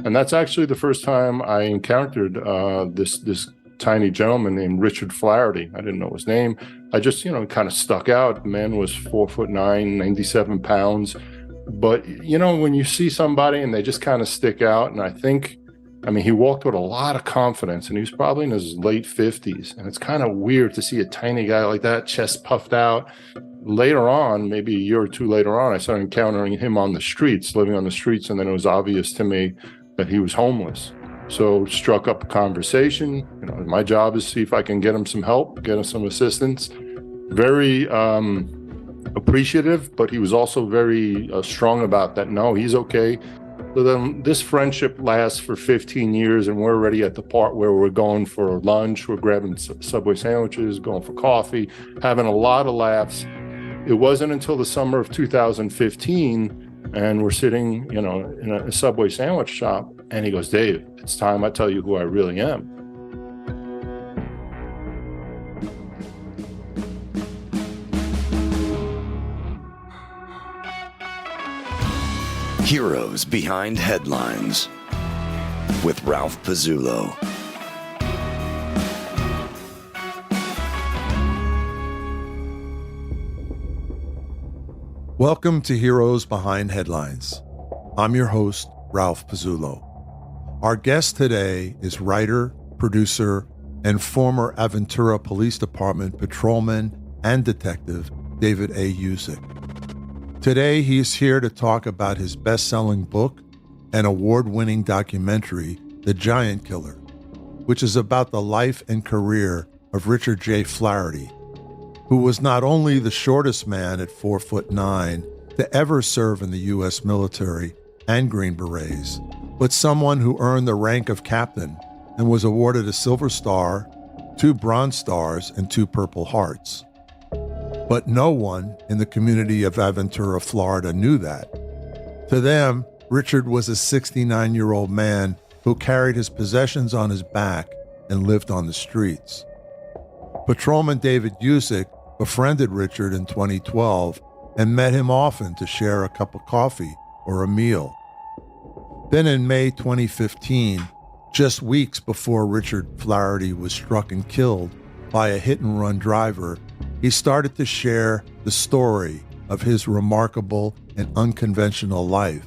And that's actually the first time I encountered this tiny gentleman named Richard Flattery. I didn't know his name. I just, kind of stuck out. The man was 4'9", 97 pounds. But, when you see somebody and they just kind of stick out, and he walked with a lot of confidence, and he was probably in his late 50s. And it's kind of weird to see a tiny guy like that, chest puffed out. Later on, maybe a year or two later on, I started encountering him on the streets, living on the streets, and then it was obvious to me that he was homeless. So struck up a conversation. My job is to see if I can get him some help, get him some assistance. Very appreciative, but he was also very strong about that. No, he's okay. So then this friendship lasts for 15 years, and we're already at the part where we're going for lunch, we're grabbing Subway sandwiches, going for coffee, having a lot of laughs. It wasn't until the summer of 2015, and we're sitting, in a Subway sandwich shop, and he goes, "Dave, it's time I tell you who I really am." Heroes Behind Headlines with Ralph Pizzullo. Welcome to Heroes Behind Headlines. I'm your host, Ralph Pizzullo. Our guest today is writer, producer, and former Aventura Police Department patrolman and detective David A. Yuzuk. Today, he is here to talk about his best-selling book and award-winning documentary, The Giant Killer, which is about the life and career of Richard J. Flattery, who was not only the shortest man at 4'9" to ever serve in the U.S. military and Green Berets, but someone who earned the rank of captain and was awarded a Silver Star, 2 Bronze Stars, and 2 Purple Hearts. But no one in the community of Aventura, Florida knew that. To them, Richard was a 69-year-old man who carried his possessions on his back and lived on the streets. Patrolman David Yuzuk befriended Richard in 2012 and met him often to share a cup of coffee or a meal. Then in May 2015, just weeks before Richard Flattery was struck and killed by a hit-and-run driver, he started to share the story of his remarkable and unconventional life.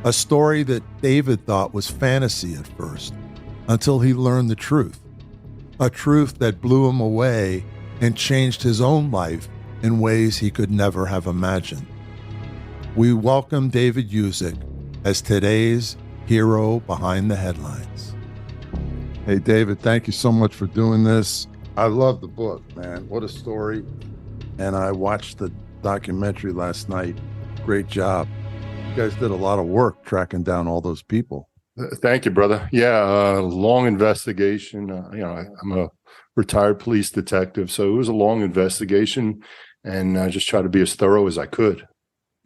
A story that David thought was fantasy at first, until he learned the truth. A truth that blew him away and changed his own life in ways he could never have imagined. We welcome David Yuzuk as today's hero behind the headlines. Hey, David, thank you so much for doing this. I love the book, man. What a story. And I watched the documentary last night. Great job. You guys did a lot of work tracking down all those people. Thank you, brother. Yeah, long investigation. I'm a retired police detective, so it was a long investigation, and I just tried to be as thorough as I could.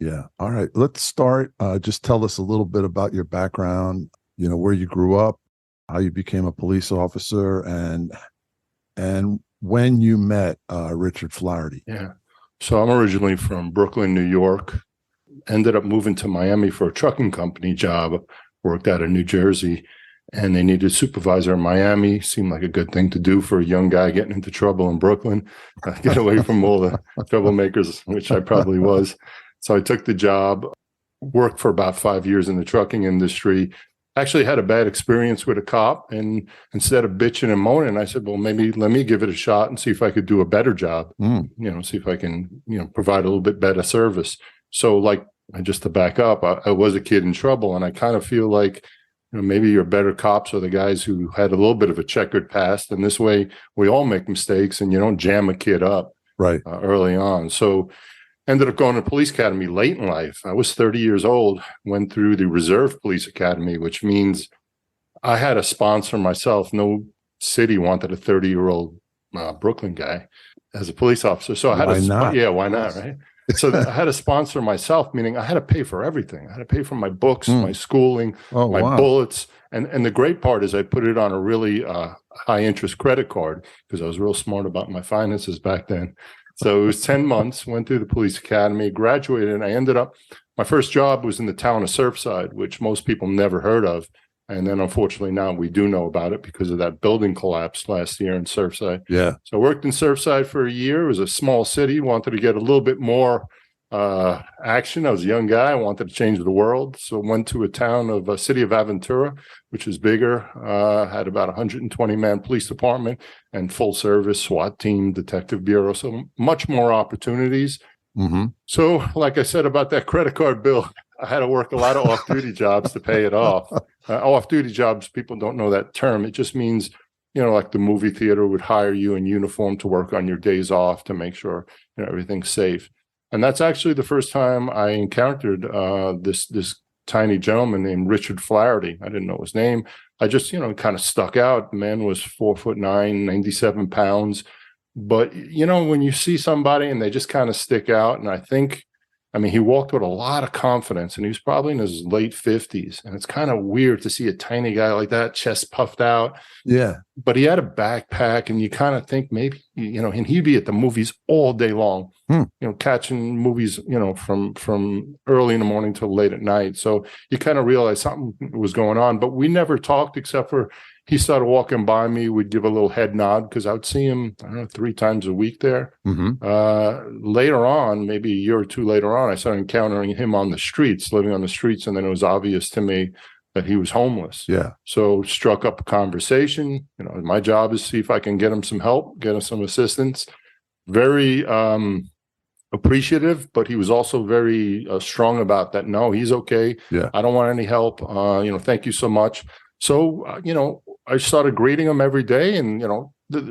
Yeah. All right. Let's start. Just tell us a little bit about your background, where you grew up, how you became a police officer, and when you met Richard Flattery. Yeah. So I'm originally from Brooklyn, New York. Ended up moving to Miami for a trucking company job. Worked out of New Jersey, and they needed a supervisor in Miami. Seemed like a good thing to do for a young guy getting into trouble in Brooklyn. Get away from all the troublemakers, which I probably was. So I took the job, worked for about 5 years in the trucking industry. Actually had a bad experience with a cop, and instead of bitching and moaning, I said, well, maybe let me give it a shot and see if I could do a better job, see if I can, provide a little bit better service. So just to back up, I was a kid in trouble, and I kind of feel like, maybe your better cops are the guys who had a little bit of a checkered past, and this way we all make mistakes, and you don't jam a kid up right early on. So ended up going to police academy late in life. I was 30 years old, went through the reserve police academy, which means I had a sponsor myself. No city wanted a 30-year-old Brooklyn guy as a police officer. So I had why not, right? So I had a sponsor myself, meaning I had to pay for everything. I had to pay for my books, my schooling, bullets. And the great part is I put it on a really high interest credit card because I was real smart about my finances back then. So it was 10 months, went through the police academy, graduated, and I ended up my first job was in the town of Surfside, which most people never heard of. And then unfortunately now we do know about it because of that building collapse last year in Surfside. Yeah. So I worked in Surfside for a year. It was a small city, wanted to get a little bit more action. I was a young guy. I wanted to change the world. So went to a city of Aventura, which is bigger, had about 120-man police department and full service SWAT team, detective bureau. So much more opportunities. Mm-hmm. So like I said about that credit card bill, I had to work a lot of off-duty jobs to pay it off. Off-duty jobs, people don't know that term. It just means, like the movie theater would hire you in uniform to work on your days off to make sure everything's safe. And that's actually the first time I encountered this tiny gentleman named Richard Flattery. I didn't know his name. I just, kind of stuck out. The man was 4'9", 97 pounds. But, when you see somebody and they just kind of stick out, and he walked with a lot of confidence, and he was probably in his late 50s. And it's kind of weird to see a tiny guy like that, chest puffed out. Yeah. But he had a backpack, and you kind of think maybe, and he'd be at the movies all day long, catching movies, from early in the morning till late at night. So you kind of realize something was going on. But we never talked except for he started walking by me. We'd give a little head nod because I would see him, 3 times a week there. Mm-hmm. Later on, maybe a year or two later on, I started encountering him on the streets, living on the streets. And then it was obvious to me that he was homeless. Yeah. So struck up a conversation. My job is to see if I can get him some help, get him some assistance. Very appreciative, but he was also very strong about that. No, he's okay. Yeah. I don't want any help. Thank you so much. So, I started greeting him every day and,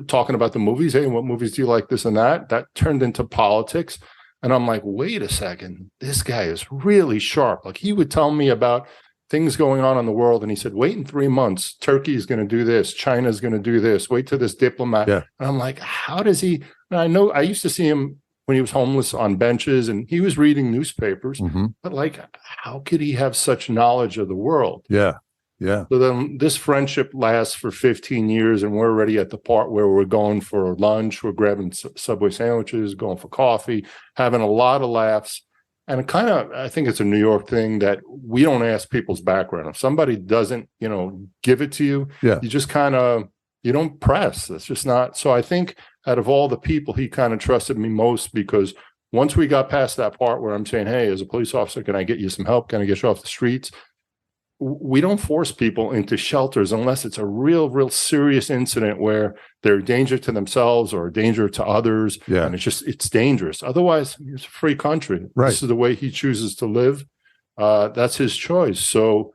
talking about the movies. Hey, what movies do you like? This and that. That turned into politics. And I'm like, wait a second, this guy is really sharp. Like he would tell me about things going on in the world. And he said, wait in 3 months, Turkey is going to do this. China is going to do this. Wait till this diplomat. Yeah. And I'm like, how does he? And I know I used to see him when he was homeless on benches and he was reading newspapers, but like, how could he have such knowledge of the world? Yeah. Yeah. So then this friendship lasts for 15 years and we're already at the part where we're going for lunch, we're grabbing Subway sandwiches, going for coffee, having a lot of laughs. And I think it's a New York thing that we don't ask people's background. If somebody doesn't, give it to you, you just you don't press. That's just not. So I think out of all the people, he kind of trusted me most because once we got past that part where I'm saying, hey, as a police officer, can I get you some help? Can I get you off the streets? We don't force people into shelters unless it's a real serious incident where they're a danger to themselves or a danger to others. Yeah. And it's dangerous. Otherwise, it's a free country. Right. This is the way he chooses to live. That's his choice. So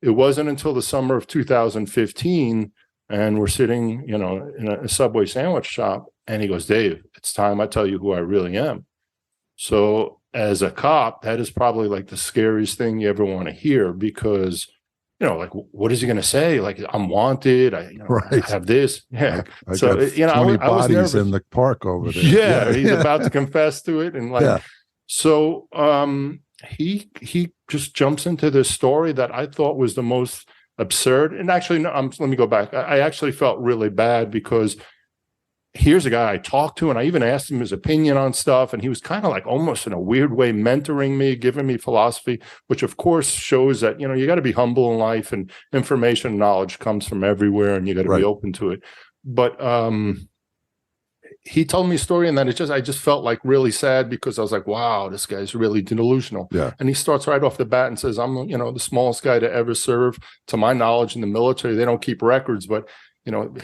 it wasn't until the summer of 2015 and we're sitting, in a Subway sandwich shop and he goes, Dave, it's time I tell you who I really am. So as a cop, that is probably like the scariest thing you ever want to hear because, like, what is he going to say? Like, I'm wanted. I have this. Yeah. I so, got 20 I was bodies nervous. in the park over there. Yeah. He's about to confess to it. And so he just jumps into this story that I thought was the most absurd. And actually, no, let me go back. I actually felt really bad because here's a guy I talked to, and I even asked him his opinion on stuff, and he was kind of like almost in a weird way mentoring me, giving me philosophy, which of course shows that, you got to be humble in life and information and knowledge comes from everywhere and you got to be open to it. But he told me a story and then I just felt like really sad because I was like, wow, this guy's really delusional. Yeah. And he starts right off the bat and says, I'm, the smallest guy to ever serve. To my knowledge in the military, they don't keep records, but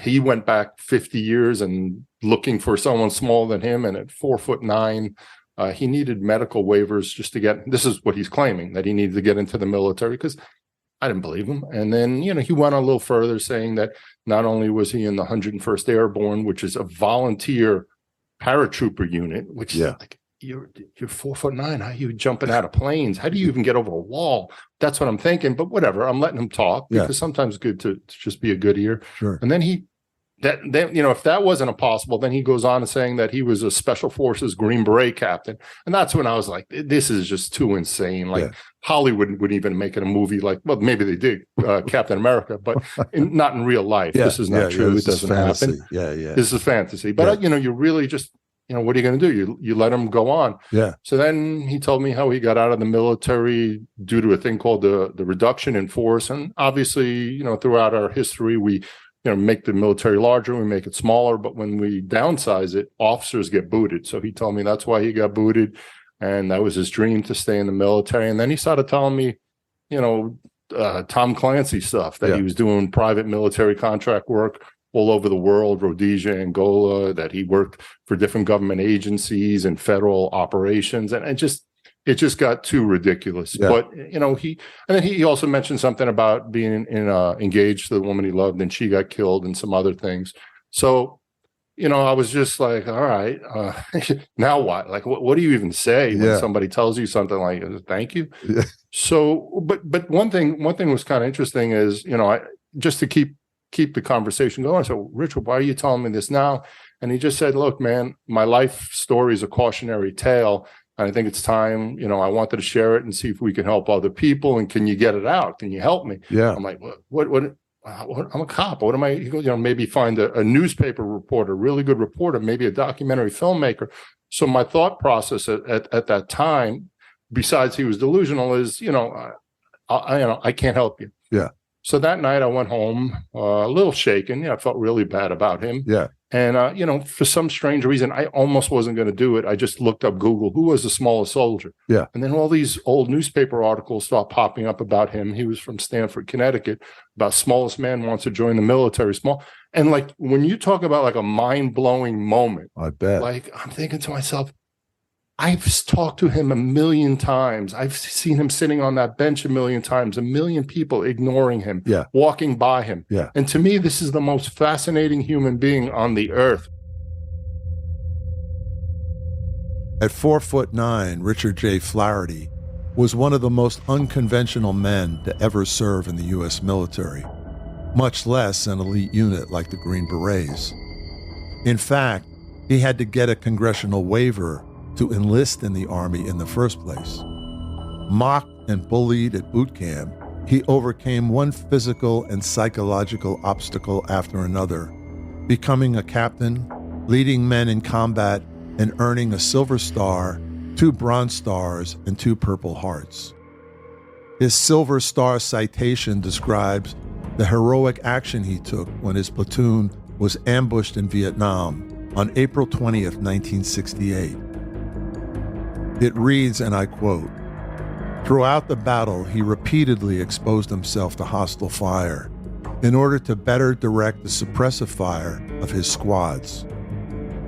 he went back 50 years and looking for someone smaller than him. And at 4'9", he needed medical waivers just to get, this is what he's claiming, that he needed to get into the military because I didn't believe him. And then, he went on a little further saying that not only was he in the 101st Airborne, which is a volunteer paratrooper unit, which is like, you're 4'9". How are you jumping out of planes? How do you even get over a wall? That's what I'm thinking. But whatever, I'm letting him talk because sometimes it's good to just be a good ear. Sure. And then if that wasn't impossible, then he goes on to saying that he was a Special Forces Green Beret captain. And that's when I was like, this is just too insane. Like Hollywood would even make it a movie like, well, maybe they did Captain America, but not in real life. This is not true. It doesn't happen. Yeah. This is fantasy. But, you really just, what are you going to do? You let him go on. Yeah. So then he told me how he got out of the military due to a thing called the reduction in force. And obviously, throughout our history, we make the military larger, we make it smaller, but when we downsize it, officers get booted. So he told me that's why he got booted, and that was his dream to stay in the military. And then he started telling me, Tom Clancy stuff, that he was doing private military contract work all over the world, Rhodesia, Angola, that he worked for different government agencies and federal operations, and it just got too ridiculous. Yeah. But he also mentioned something about being engaged to the woman he loved, and she got killed, and some other things. So I was just like, all right, now what? Like, what do you even say when somebody tells you something like, thank you? Yeah. So, but one thing was kind of interesting is, just to keep the conversation going. So, Richard, why are you telling me this now? And he just said, look, man, my life story is a cautionary tale. And I think it's time, I wanted to share it and see if we can help other people. And can you get it out? Can you help me? Yeah. I'm like, what I'm a cop. What am I? He goes, maybe find a newspaper reporter, really good reporter, maybe a documentary filmmaker. So my thought process at that time, besides he was delusional, is, I can't help you. Yeah. So that night I went home a little shaken. I felt really bad about him. Yeah. And, for some strange reason, I almost wasn't going to do it. I just looked up Google, who was the smallest soldier? Yeah. And then all these old newspaper articles start popping up about him. He was from Stamford, Connecticut, about smallest man wants to join the military. And like, when you talk about like a mind-blowing moment, I bet. like, I'm thinking to myself, I've talked to him a million times. I've seen him sitting on that bench a million times, a million people ignoring him, walking by him. Yeah. And to me, this is the most fascinating human being on the earth. At 4'9", Richard J. Flaherty was one of the most unconventional men to ever serve in the U.S. military, much less an elite unit like the Green Berets. In fact, he had to get a congressional waiver to enlist in the Army in the first place. Mocked and bullied at boot camp, he overcame one physical and psychological obstacle after another, becoming a captain, leading men in combat, and earning a Silver Star, 2 Bronze Stars, and 2 Purple Hearts. His Silver Star citation describes the heroic action he took when his platoon was ambushed in Vietnam on April 20th, 1968. It reads, and I quote, "Throughout the battle, he repeatedly exposed himself to hostile fire in order to better direct the suppressive fire of his squads.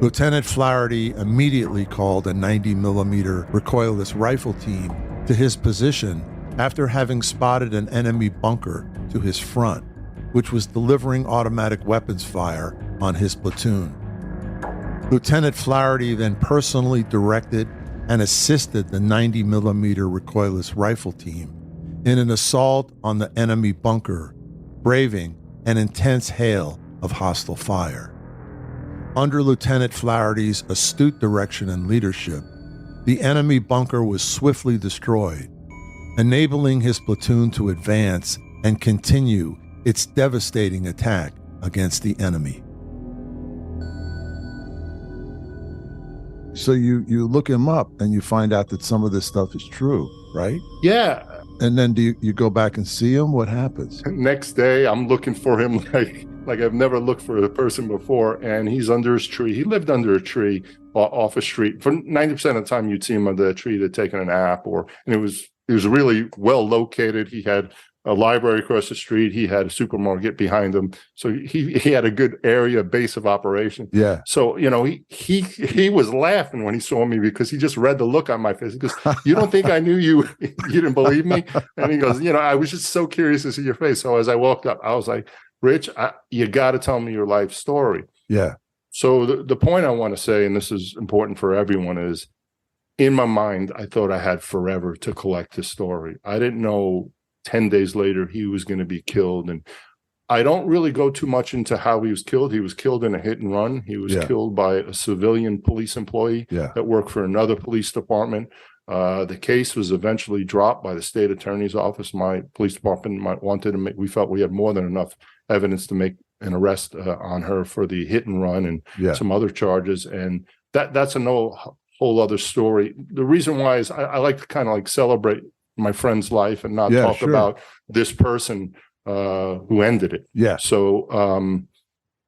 Lieutenant Flaherty immediately called a 90mm recoilless rifle team to his position after having spotted an enemy bunker to his front, which was delivering automatic weapons fire on his platoon. Lieutenant Flaherty then personally directed and assisted the 90mm recoilless rifle team in an assault on the enemy bunker, braving an intense hail of hostile fire. Under Lieutenant Flaherty's astute direction and leadership, the enemy bunker was swiftly destroyed, enabling his platoon to advance and continue its devastating attack against the enemy." So you look him up and you find out that some of this stuff is true, right? Yeah. And then do you go back and see him? What happens? Next day, I'm looking for him like I've never looked for a person before, and he's under his tree. He lived under a tree off a street. For 90% of the time, you'd see him under a tree to taking a nap, and it was really well located. He had a library across the street. He had a supermarket behind him. So he had a good area base of operation. Yeah. So, he was laughing when he saw me because he just read the look on my face. He goes, "You don't think I knew you? You didn't believe me?" And he goes, "I was just so curious to see your face." So as I walked up, I was like, "Rich, you got to tell me your life story." Yeah. So the point I want to say, and this is important for everyone, is in my mind, I thought I had forever to collect his story. I didn't know 10 days later he was going to be killed. And I don't really go too much into how he was killed. He was killed in a hit and run. He was killed by a civilian police employee that worked for another police department. The case was eventually dropped by the state attorney's office. My police department wanted to we felt we had more than enough evidence to make an arrest on her for the hit and run and some other charges. And that's a whole other story. The reason why is I like to kind of like celebrate my friend's life and not talk sure. about this person who ended it. Yeah. So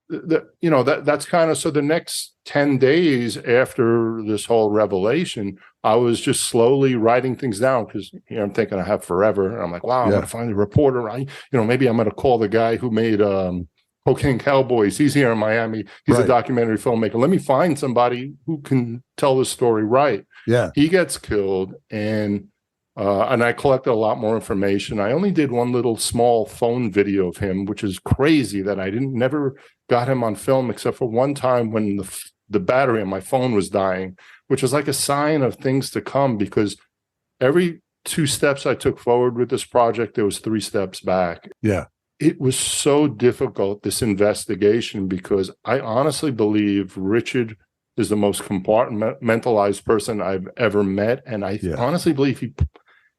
that's kind of, so the next 10 days after this whole revelation, I was just slowly writing things down because I'm thinking I have forever. And I'm like, wow, I'm going to find a reporter. Maybe I'm going to call the guy who made Cocaine Cowboys. He's here in Miami. He's a documentary filmmaker. Let me find somebody who can tell the story right. Yeah. He gets killed, and I collected a lot more information. I only did one little small phone video of him, which is crazy that I never got him on film except for one time when the battery on my phone was dying, which is like a sign of things to come, because every 2 steps I took forward with this project, there was 3 steps back. Yeah. It was so difficult, this investigation, because I honestly believe Richard is the most compartmentalized person I've ever met. And I honestly believe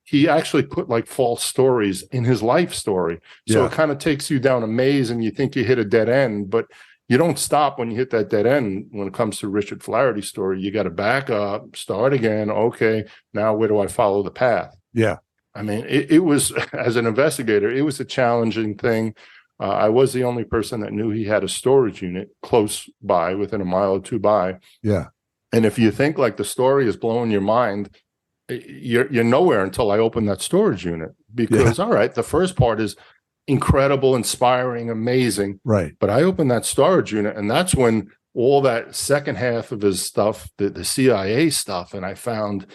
he actually put like false stories in his life story. So it kind of takes you down a maze and you think you hit a dead end, but you don't stop when you hit that dead end. When it comes to Richard Flattery's story, you got to back up, start again. Okay, now where do I follow the path? Yeah. I mean, it was, as an investigator, it was a challenging thing. I was the only person that knew he had a storage unit close by, within a mile or 2 by. Yeah. And if you think like the story is blowing your mind, you're nowhere until I open that storage unit, because all right, the first part is incredible, inspiring, amazing. Right. But I opened that storage unit, and that's when all that second half of his stuff, the CIA stuff, and I found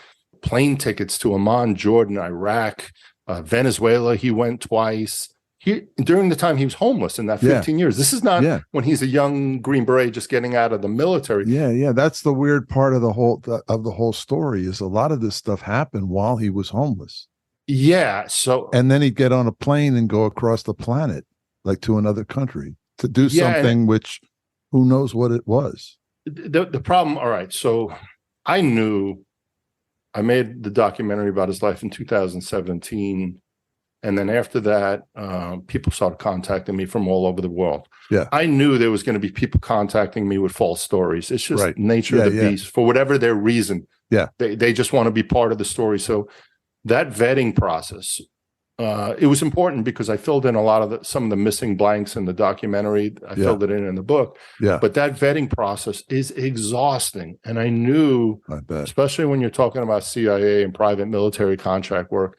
plane tickets to Amman, Jordan, Iraq, Venezuela. He went twice. During the time he was homeless in that 15 years. This is not when he's a young Green Beret just getting out of the military. Yeah. That's the weird part of the whole story, is a lot of this stuff happened while he was homeless. Yeah. So, and then he'd get on a plane and go across the planet, like to another country, to do something which, who knows what it was. The problem. All right. So I knew. I made the documentary about his life in 2017. And then after that, people started contacting me from all over the world. Yeah. I knew there was going to be people contacting me with false stories. It's just nature of the beast, for whatever their reason. Yeah. They just want to be part of the story. So that vetting process, it was important, because I filled in some of the missing blanks in the documentary. I filled it in the book. Yeah. But that vetting process is exhausting. And I knew, especially when you're talking about CIA and private military contract work,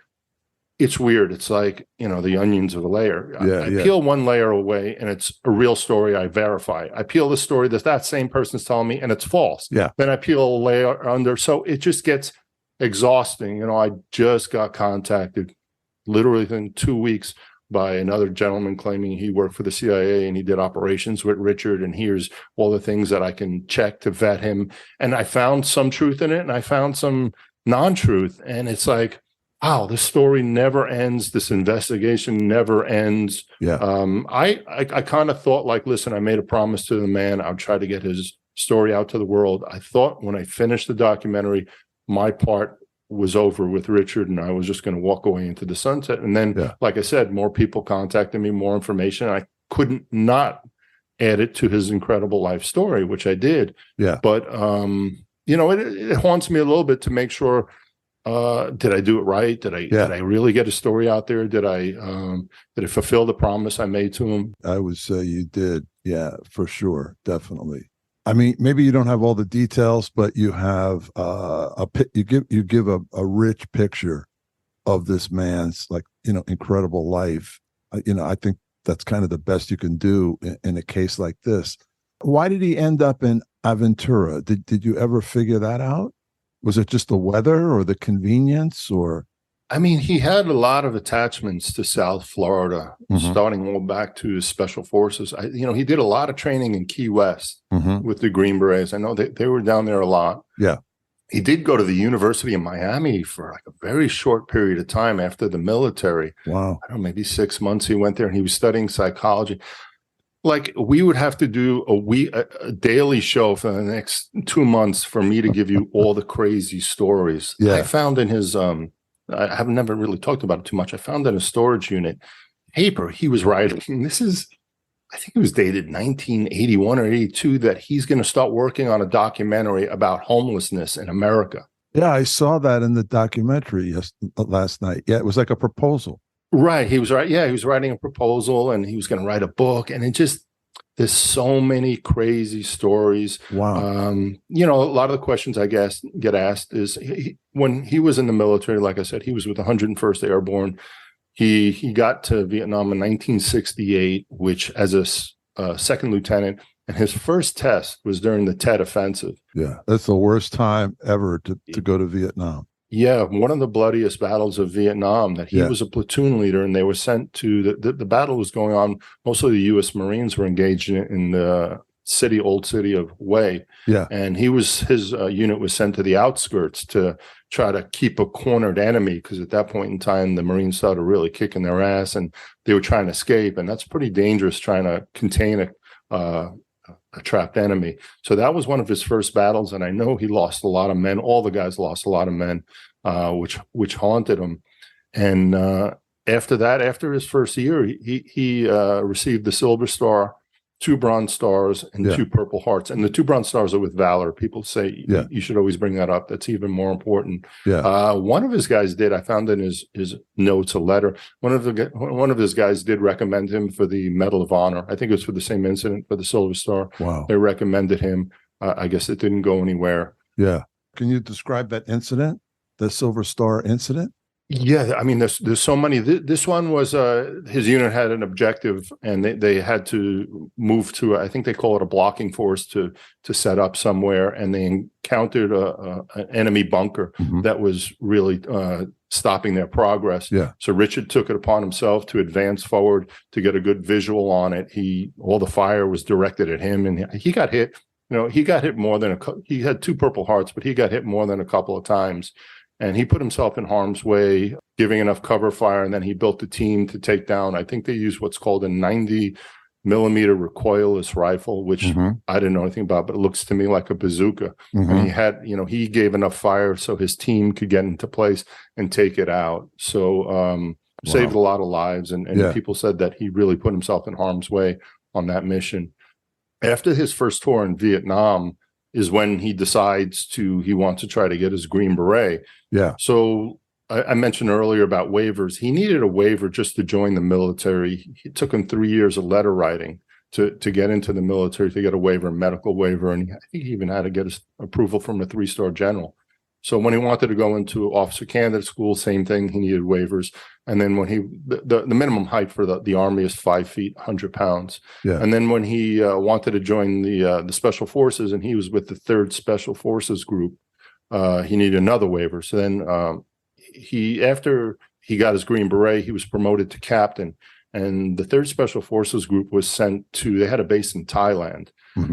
it's weird. It's like, the onions of a layer. I peel one layer away and it's a real story. I verify. I peel the story that same person's telling me and it's false. Yeah. Then I peel a layer under. So it just gets exhausting. I just got contacted literally within 2 weeks by another gentleman claiming he worked for the CIA and he did operations with Richard, and here's all the things that I can check to vet him. And I found some truth in it and I found some non-truth. And it's like, wow, this story never ends. This investigation never ends. Yeah. I kind of thought, like, listen, I made a promise to the man. I'll try to get his story out to the world. I thought when I finished the documentary, my part was over with Richard and I was just going to walk away into the sunset. And then, like I said, more people contacted me, more information. I couldn't not add it to his incredible life story, which I did. Yeah. But, it haunts me a little bit to make sure, did I do it right? Did I really get a story out there? Did I fulfill the promise I made to him? I would say you did. Yeah, for sure. Definitely. I mean, maybe you don't have all the details, but you have you give a rich picture of this man's incredible life. I think that's kind of the best you can do in a case like this. Why did he end up in Aventura? Did you ever figure that out? Was it just the weather or the convenience, or? I mean, he had a lot of attachments to South Florida, starting all back to his special forces. He did a lot of training in Key West with the Green Berets. I know they were down there a lot. Yeah. He did go to the University of Miami for like a very short period of time after the military. Wow. I don't know, maybe 6 months he went there, and he was studying psychology. Like, we would have to do a daily show for the next 2 months for me to give you all the crazy stories. Yeah. I found in his, I have never really talked about it too much. I found in a storage unit paper he was writing. This is I think it was dated 1981 or 82, that he's going to start working on a documentary about homelessness in America. Yeah, I saw that in the documentary last night. Yeah, it was like a proposal. Right. He was right. Yeah, he was writing a proposal and he was going to write a book. And it just, there's so many crazy stories. Wow. You know, a lot of the questions I guess get asked is when he was in the military, like I said, he was with the 101st Airborne. He got to Vietnam in 1968, which as a second lieutenant, and his first test was during the Tet Offensive. Yeah, that's the worst time ever to go to Vietnam. Yeah, one of the bloodiest battles of Vietnam, that he was a platoon leader, and they were sent to the battle was going on. Mostly the U.S. Marines were engaged in the old city of Hue. Yeah. And his unit was sent to the outskirts to try to keep a cornered enemy, because at that point in time, the Marines started really kicking their ass and they were trying to escape. And that's pretty dangerous, trying to contain a trapped enemy. So that was one of his first battles. And I know he lost a lot of men. All the guys lost a lot of men, which haunted him. And after that, after his first year, he received the Silver Star, 2 Bronze Stars, and 2 Purple Hearts. And the 2 Bronze Stars are with valor. People say you should always bring that up. That's even more important. Yeah. One of his guys did. I found in his notes a letter. One of his guys did recommend him for the Medal of Honor. I think it was for the same incident, for the Silver Star. Wow. They recommended him. I guess it didn't go anywhere. Yeah. Can you describe that incident, the Silver Star incident? Yeah, I mean, there's so many. This one was his unit had an objective, and they had to move to, I think they call it a blocking force, to set up somewhere, and they encountered an enemy bunker that was really stopping their progress. Yeah. So Richard took it upon himself to advance forward to get a good visual on it. All the fire was directed at him, and he got hit. You know, he got hit more than he had 2 Purple Hearts, but he got hit more than a couple of times. And he put himself in harm's way, giving enough cover fire, and then he built a team to take down. I think they used what's called a 90 millimeter recoilless rifle, which I didn't know anything about, but it looks to me like a bazooka. And he gave enough fire so his team could get into place and take it out. So saved a lot of lives, and people said that he really put himself in harm's way on that mission. After his first tour in Vietnam is when he decides he wants to try to get his Green Beret. Yeah. So I mentioned earlier about waivers. He needed a waiver just to join the military. It took him 3 years of letter writing to get into the military, to get a waiver, medical waiver. And I think he even had to get his approval from a 3-star general. So when he wanted to go into officer candidate school, same thing, he needed waivers. And then when the minimum height for the Army is 5 feet, 100 pounds. Yeah. And then when he wanted to join the Special Forces, and he was with the 3rd Special Forces Group, he needed another waiver. So then after he got his Green Beret, he was promoted to captain. And the 3rd Special Forces Group was sent they had a base in Thailand.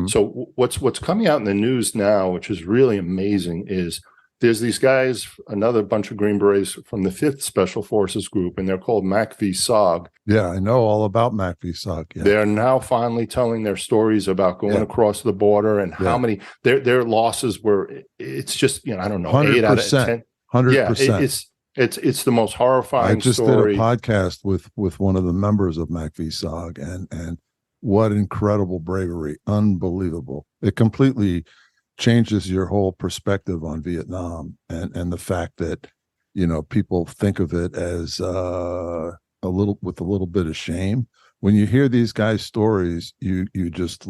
So what's coming out in the news now, which is really amazing, is there's these guys, another bunch of Green Berets from the 5th Special Forces Group, and they're called Mac V SOG. Yeah, I know all about Mac V SOG. Yeah. They're now finally telling their stories about going across the border and how many their losses were. It's just, I don't know, 100%, 8 out of 10. 100%. Yeah, it's the most horrifying I just story. did a podcast with one of the members of Mac V SOG, and what incredible bravery. Unbelievable. It completely changes your whole perspective on Vietnam, and the fact that people think of it as a little bit of shame. When you hear these guys' stories, you just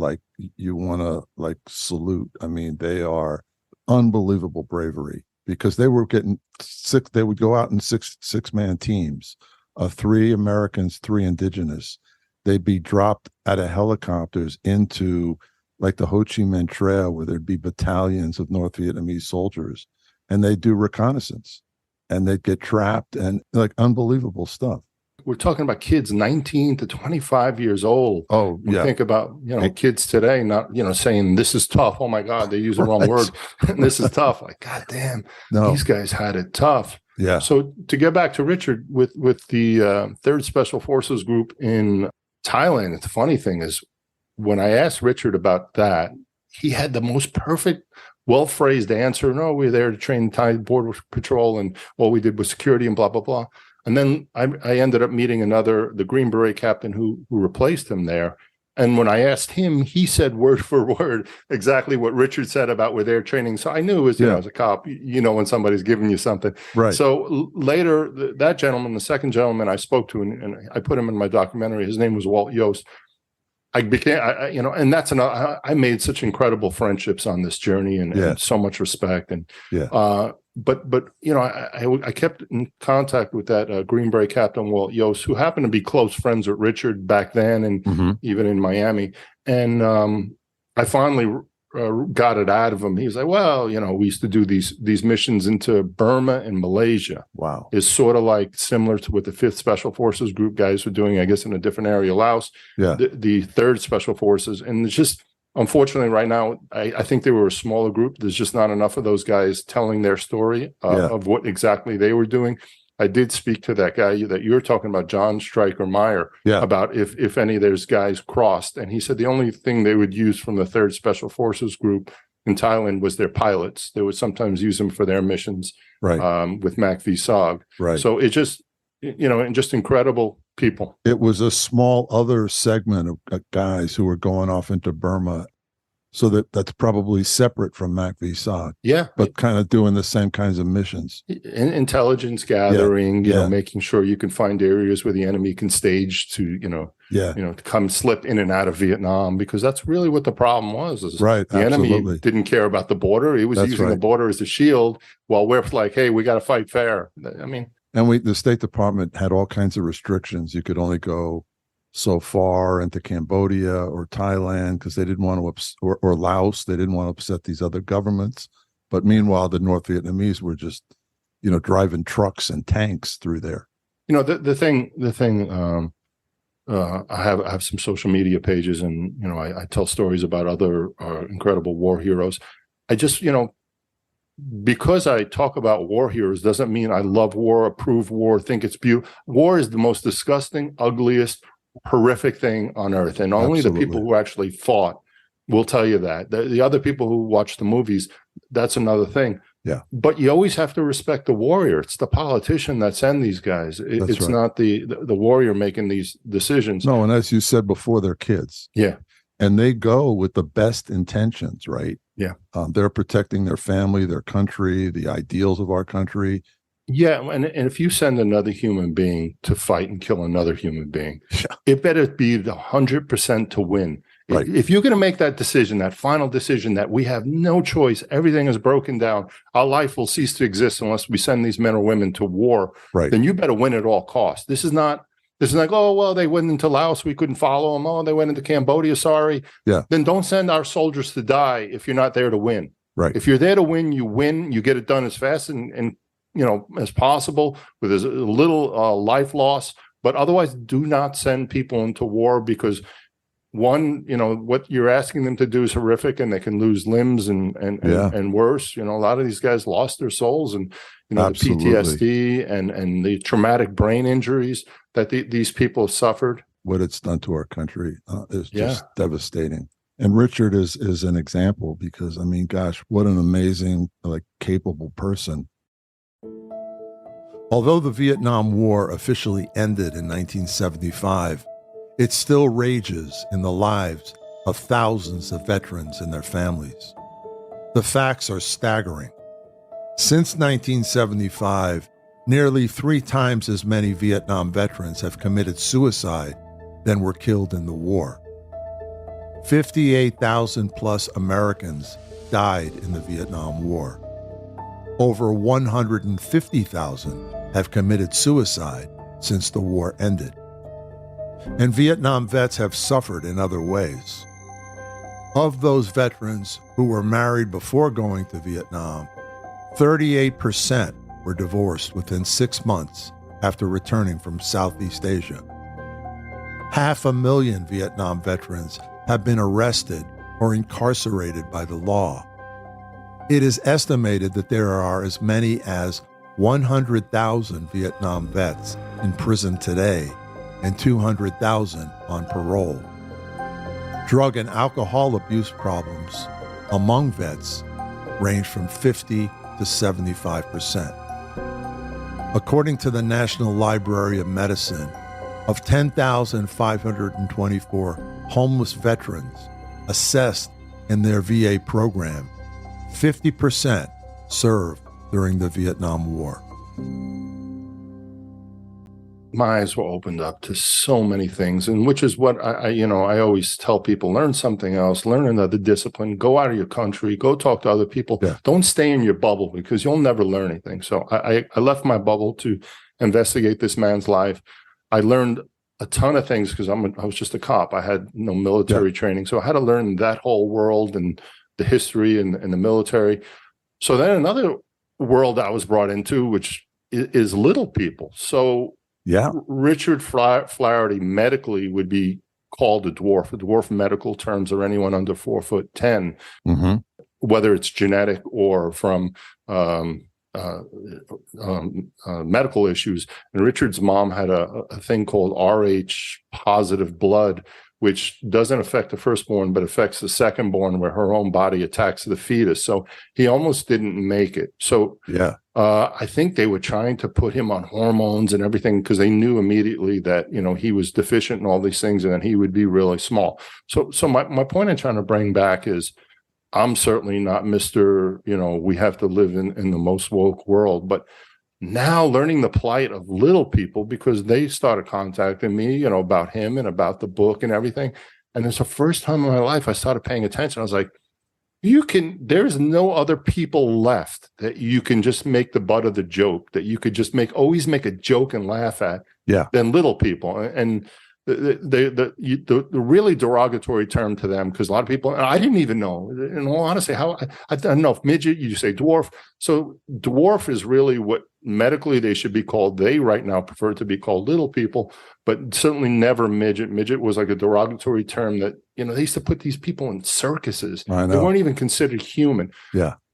you want to salute. I mean, they are unbelievable bravery, because they were getting sick. They would go out in six-man teams, 3 Americans, 3 indigenous. They'd be dropped out of helicopters into the Ho Chi Minh Trail, where there'd be battalions of North Vietnamese soldiers, and they'd do reconnaissance, and they'd get trapped, and unbelievable stuff. We're talking about kids 19 to 25 years old. Oh, we think about, kids today, not, saying this is tough. Oh my God, they use the wrong word. This is tough. God damn, these guys had it tough. Yeah. So to get back to Richard with the 3rd Special Forces Group in Thailand, the funny thing is, when I asked Richard about that, he had the most perfect, well-phrased answer. No, we're there to train Thai Border Patrol, and all we did was security and blah, blah, blah. And then I ended up meeting the Green Beret captain who replaced him there. And when I asked him, he said word for word exactly what Richard said about where they're training. So I knew it was, you know, as a cop, you know, when somebody's giving you something. Right. So later, that gentleman, the second gentleman I spoke to, and I put him in my documentary, his name was Walt Yost. You know, and that's another, I made such incredible friendships on this journey and so much respect. And, but you know, I kept in contact with that Green Beret Captain Walt Yost, who happened to be close friends with Richard back then, and even in Miami. And I finally got it out of him. He was like, "Well, you know, we used to do these missions into Burma and Malaysia. Wow, is sort of like similar to what the 5th Special Forces Group guys were doing, I guess, in a different area, Laos. The 3rd Special Forces, and it's just." Unfortunately, right now, I think they were a smaller group. There's just not enough of those guys telling their story of what exactly they were doing. I did speak to that guy that you're talking about, John Stryker Meyer, about if any of those guys crossed. And he said the only thing they would use from the 3rd Special Forces Group in Thailand was their pilots. They would sometimes use them for their missions with Mac V SOG. Right. So it just, you know, and just incredible people. It was a small other segment of guys who were going off into Burma. So that's probably separate from Mac V SOG. Yeah. But kind of doing the same kinds of missions. Intelligence gathering, you know, making sure you can find areas where the enemy can stage to, you know, to come slip in and out of Vietnam, because that's really what the problem was. The enemy didn't care about the border. It was using the border as a shield, while we're like, hey, we got to fight fair. I mean, and the State Department had all kinds of restrictions. You could only go so far into Cambodia or Thailand because they didn't want to or Laos. They didn't want to upset these other governments. But meanwhile, the North Vietnamese were just, you know, driving trucks and tanks through there. You know, the thing. I have some social media pages, and you know, I tell stories about other incredible war heroes. I just, you know, because I talk about war heroes doesn't mean I love war, approve war, think it's beautiful. War is the most disgusting, ugliest, horrific thing on earth, and only the people who actually fought will tell you that. The other people who watch the movies, that's another thing. Yeah. But you always have to respect the warrior. It's the politician that send these guys. It's not the warrior making these decisions. No, and as you said before, they're kids. Yeah. And they go with the best intentions, right? Yeah. They're protecting their family, their country, the ideals of our country. Yeah, and if you send another human being to fight and kill another human being, it better be 100% to win. Right. If you're going to make that decision, that final decision that we have no choice, everything is broken down, our life will cease to exist unless we send these men or women to war, then you better win at all costs. This is like, oh, well, they went into Laos, we couldn't follow them. Oh, they went into Cambodia, sorry. Yeah. Then don't send our soldiers to die if you're not there to win. Right. If you're there to win, you get it done as fast and you know, as possible with as little life loss. But otherwise, do not send people into war, because one, you know, what you're asking them to do is horrific, and they can lose limbs and worse. You know, a lot of these guys lost their souls, and you know, the PTSD and the traumatic brain injuries that these people have suffered. What it's done to our country is just devastating. And Richard is an example, because I mean, gosh, what an amazing, like, capable person. Although the Vietnam War officially ended in 1975, it still rages in the lives of thousands of veterans and their families. The facts are staggering. Since 1975, nearly 3 times as many Vietnam veterans have committed suicide than were killed in the war. 58,000 plus Americans died in the Vietnam War. Over 150,000 have committed suicide since the war ended. And Vietnam vets have suffered in other ways. Of those veterans who were married before going to Vietnam, 38% were divorced within 6 months after returning from Southeast Asia. 500,000 Vietnam veterans have been arrested or incarcerated by the law. It is estimated that there are as many as 100,000 Vietnam vets in prison today and 200,000 on parole. Drug and alcohol abuse problems among vets range from 50 to 75%. According to the National Library of Medicine, of 10,524 homeless veterans assessed in their VA program, 50% served during the Vietnam War. My eyes were opened up to so many things, and which is what I always tell people: learn something else, learn another discipline, go out of your country, go talk to other people. Yeah. Don't stay in your bubble, because you'll never learn anything. So I left my bubble to investigate this man's life. I learned a ton of things because I was just a cop. I had no military training, so I had to learn that whole world and the history and the military. So then another world I was brought into, which is little people. So Richard Flattery medically would be called a dwarf. A dwarf in medical terms are anyone under 4'10", whether it's genetic or from medical issues. And Richard's mom had a thing called Rh positive blood, which doesn't affect the firstborn, but affects the secondborn, where her own body attacks the fetus. So he almost didn't make it. So I think they were trying to put him on hormones and everything, because they knew immediately that, he was deficient in all these things, and then he would be really small. So my point I'm trying to bring back is, I'm certainly not Mr., we have to live in the most woke world, but now learning the plight of little people, because they started contacting me, about him and about the book and everything. And it's the first time in my life I started paying attention. I was like, there's no other people left that you can just make the butt of the joke, that you could just always make a joke and laugh at, than little people. And the really derogatory term to them, because a lot of people, and I didn't even know, in all honesty, I don't know if midget, you say dwarf. So dwarf is really what medically they should be called. They right now prefer to be called little people, but certainly never midget. Midget was like a derogatory term that, they used to put these people in circuses. They weren't even considered human.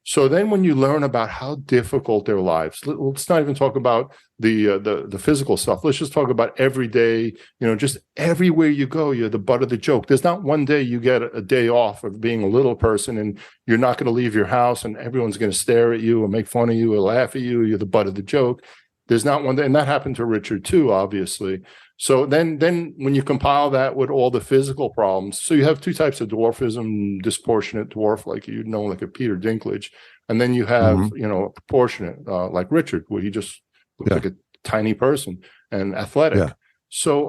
So then when you learn about how difficult their lives, let's not even talk about the physical stuff. Let's just talk about every day, just everywhere you go, you're the butt of the joke. There's not one day you get a day off of being a little person and you're not going to leave your house and everyone's going to stare at you or make fun of you or laugh at you. You're the butt of the joke. There's not one day, and that happened to Richard too, obviously. So then when you compile that with all the physical problems, so you have two types of dwarfism: disproportionate dwarf, like like a Peter Dinklage, and then you have a proportionate, like Richard, where he just looked like a tiny person and athletic. So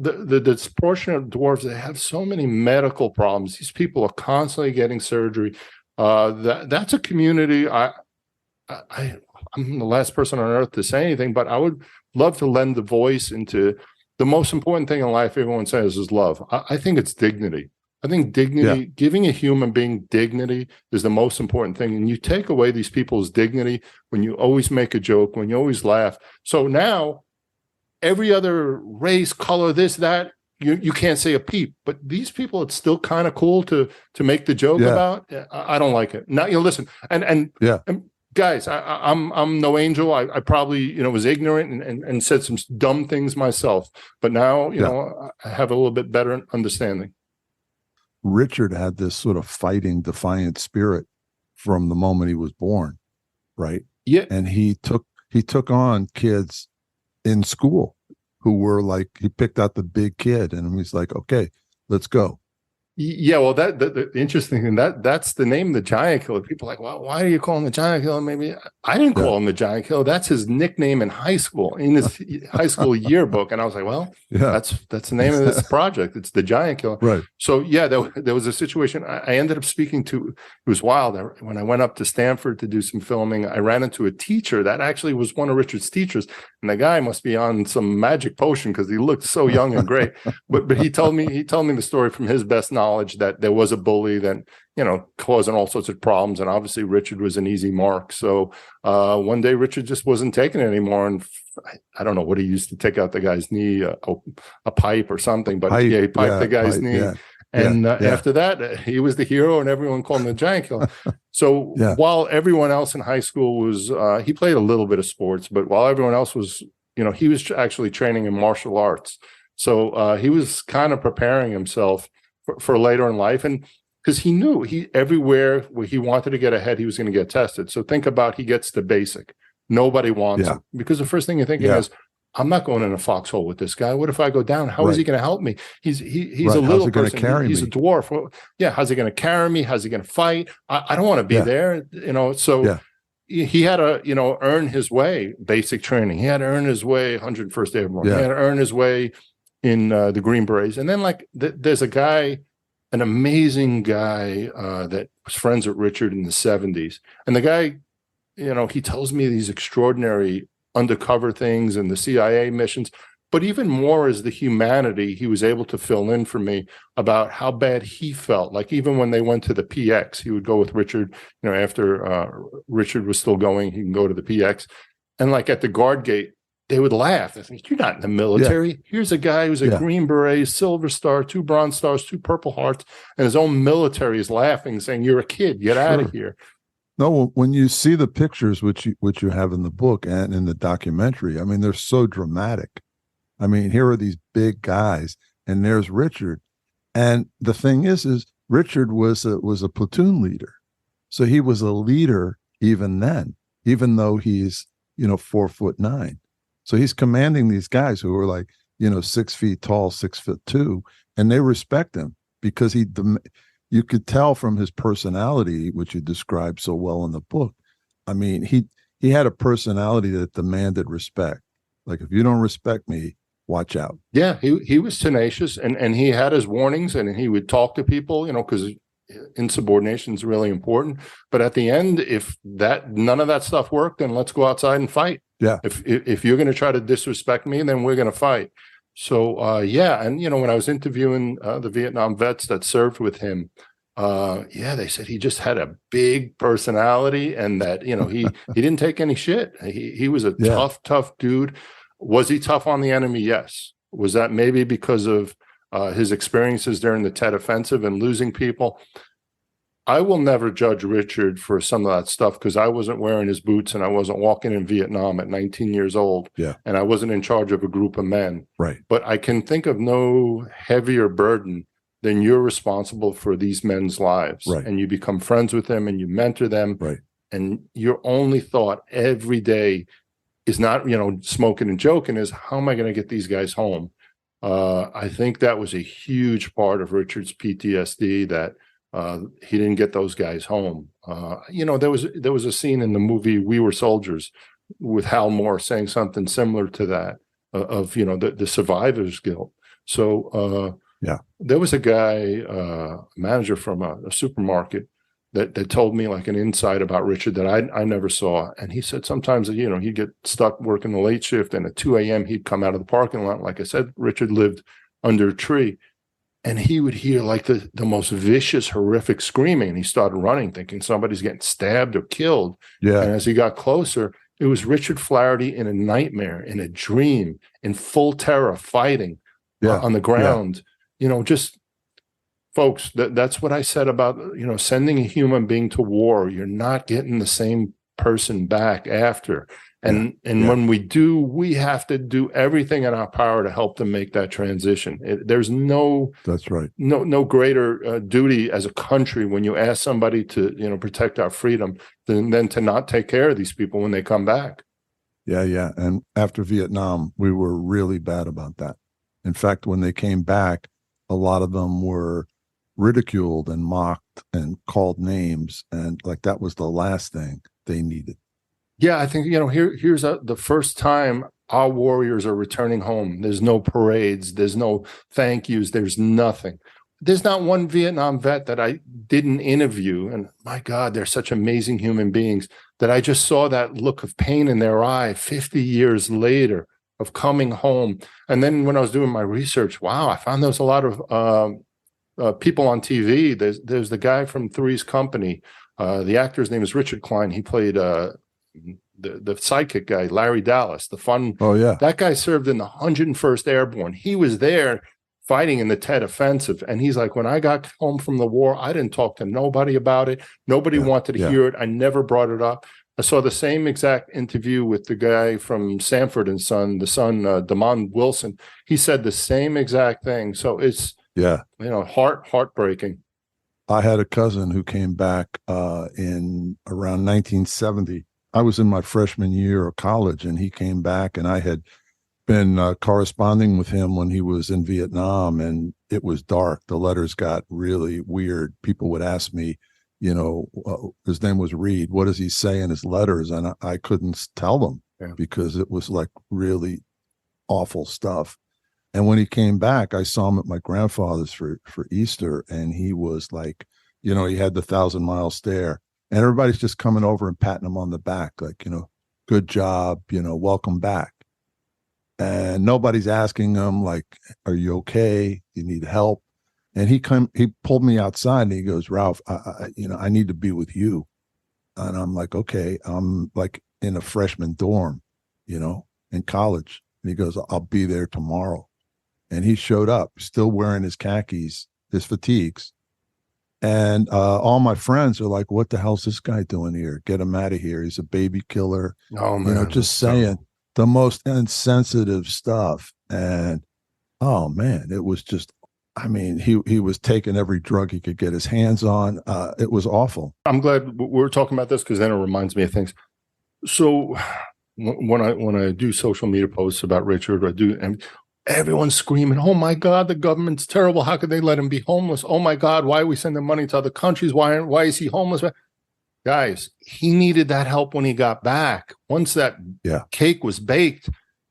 the disproportionate dwarves, they have so many medical problems. These people are constantly getting surgery. That's a community. I'm the last person on earth to say anything, but I would love to lend the voice into the most important thing in life. Everyone says is love. I think it's dignity. I think dignity, giving a human being dignity, is the most important thing. And you take away these people's dignity when you always make a joke, when you always laugh. So now every other race, color, this, that, you can't say a peep. But these people, it's still kind of cool to make the joke about. I don't like it. Now, listen, and guys, I'm no angel. I probably, was ignorant and said some dumb things myself. But now, I have a little bit better understanding. Richard had this sort of fighting, defiant spirit from the moment he was born, right? Yeah. And he took on kids in school who were like, he picked out the big kid and he's like, okay, let's go. Yeah, well, the interesting thing, that's the name of the giant killer. People are like, well, why do you call him the giant killer? Maybe I didn't call him the giant killer. That's his nickname in high school, in his high school yearbook. And I was like, well, that's the name of this project. It's the giant killer. Right. So yeah, there was a situation. I ended up speaking to. It was wild. When I went up to Stanford to do some filming, I ran into a teacher that actually was one of Richard's teachers, and the guy must be on some magic potion because he looked so young and great. But he told me the story from his best knowledge that there was a bully that, causing all sorts of problems. And obviously Richard was an easy mark. So one day Richard just wasn't taking it anymore. And I don't know what he used to take out the guy's knee, a pipe or something, but he piped the guy's knee. Yeah. And after that, he was the hero and everyone called him the giant killer. So while everyone else in high school was, he played a little bit of sports, but while everyone else was, he was actually training in martial arts. So he was kind of preparing himself for later in life, and because he knew everywhere where he wanted to get ahead, he was going to get tested. So think about, he gets the basic. Nobody wants him, because the first thing you're thinking is, I'm not going in a foxhole with this guy. What if I go down? How is he Right. going to help me? He's Right. a How's little he gonna person. carry He's me? a dwarf. Well, yeah. How's he going to carry me? How's he going to fight? I don't want to be Yeah. there. So Yeah. he had to, earn his way. Basic training. He had to earn his way. 101st Airborne. He Yeah. had to earn his way in the Green Berets. And then there's a guy, an amazing guy that was friends with Richard in the 70s. And the guy, he tells me these extraordinary undercover things and the CIA missions, but even more is the humanity he was able to fill in for me about how bad he felt. Like even when they went to the PX, he would go with Richard, after Richard was still going, he can go to the PX. And like at the guard gate, they would laugh. They think, you're not in the military. Yeah. Here's a guy who's a Green Beret, Silver Star, 2 Bronze Stars, 2 Purple Hearts, and his own military is laughing, saying, you're a kid, get out of here. No, when you see the pictures, which you have in the book and in the documentary, I mean, they're so dramatic. I mean, here are these big guys, and there's Richard. And the thing is Richard was a platoon leader. So he was a leader even then, even though he's, 4'9". So he's commanding these guys who are like, 6 feet tall, 6'2", and they respect him because you could tell from his personality, which you described so well in the book. I mean, he had a personality that demanded respect. Like, if you don't respect me, watch out. Yeah, he was tenacious, and he had his warnings, and he would talk to people, because insubordination is really important. But at the end, if none of that stuff worked, then let's go outside and fight. Yeah. If you're going to try to disrespect me, then we're going to fight. So, and, when I was interviewing the Vietnam vets that served with him, they said he just had a big personality and that, he didn't take any shit. He was a tough dude. Was he tough on the enemy? Yes. Was that maybe because of his experiences during the Tet Offensive and losing people? I will never judge Richard for some of that stuff because I wasn't wearing his boots and I wasn't walking in Vietnam at 19 years old. Yeah. And I wasn't in charge of a group of men. Right. But I can think of no heavier burden than you're responsible for these men's lives. Right. And you become friends with them and you mentor them. Right. And your only thought every day is not, smoking and joking, is how am I going to get these guys home? I think that was a huge part of Richard's PTSD, that he didn't get those guys home. There was a scene in the movie We Were Soldiers with Hal Moore saying something similar to that of the survivor's guilt. So there was a guy, manager from a supermarket that told me like an insight about Richard that I never saw. And he said sometimes, he'd get stuck working the late shift, and at 2 a.m. he'd come out of the parking lot. Like I said, Richard lived under a tree, and he would hear like the most vicious, horrific screaming. And he started running, thinking somebody's getting stabbed or killed. Yeah. And as he got closer, it was Richard Flaherty in a nightmare, in a dream, in full terror, fighting on the ground. Just folks, that's what I said about, sending a human being to war. You're not getting the same person back after. And when we do, we have to do everything in our power to help them make that transition. There's that's right. No greater duty as a country when you ask somebody to, protect our freedom than to not take care of these people when they come back. Yeah. And after Vietnam, we were really bad about that. In fact, when they came back, a lot of them were ridiculed and mocked and called names, and like that was the last thing they needed. Yeah, I think here's the first time our warriors are returning home. There's no parades, there's no thank yous, there's nothing. There's not one Vietnam vet that I didn't interview, and my God, they're such amazing human beings, that I just saw that look of pain in their eye 50 years later of coming home. And then when I was doing my research, wow, I found there's a lot of people on TV. There's the guy from Three's Company. The actor's name is Richard Klein. He played the sidekick guy, Larry Dallas, the fun. Oh, yeah. That guy served in the 101st Airborne. He was there fighting in the Tet Offensive. And he's like, when I got home from the war, I didn't talk to nobody about it. Nobody wanted to hear it. I never brought it up. I saw the same exact interview with the guy from Sanford and Son, the son, Damon Wilson. He said the same exact thing. So it's, heartbreaking. I had a cousin who came back in around 1970. I was in my freshman year of college, and he came back, and I had been corresponding with him when he was in Vietnam, and it was dark. The letters got really weird. People would ask me, his name was Reed, what does he say in his letters? And I couldn't tell them because it was like really awful stuff. And when he came back, I saw him at my grandfather's for Easter, and he was like, he had the 1,000-mile stare, and everybody's just coming over and patting him on the back, like, good job, welcome back. And nobody's asking him, like, are you okay? You need help? And he pulled me outside and he goes, Ralph, I need to be with you. And I'm like, okay, I'm like in a freshman dorm, in college. And he goes, I'll be there tomorrow. And he showed up, still wearing his khakis, his fatigues. And all my friends are like, what the hell's this guy doing here? Get him out of here. He's a baby killer. Oh, man. Just saying the most insensitive stuff. And, oh, man, it was just, he was taking every drug he could get his hands on. It was awful. I'm glad we're talking about this because then it reminds me of things. So when I do social media posts about Richard, and everyone's screaming, oh my God, the government's terrible. How could they let him be homeless? Oh my God, why are we sending money to other countries? Why is he homeless? Guys, he needed that help when he got back. Once that cake was baked,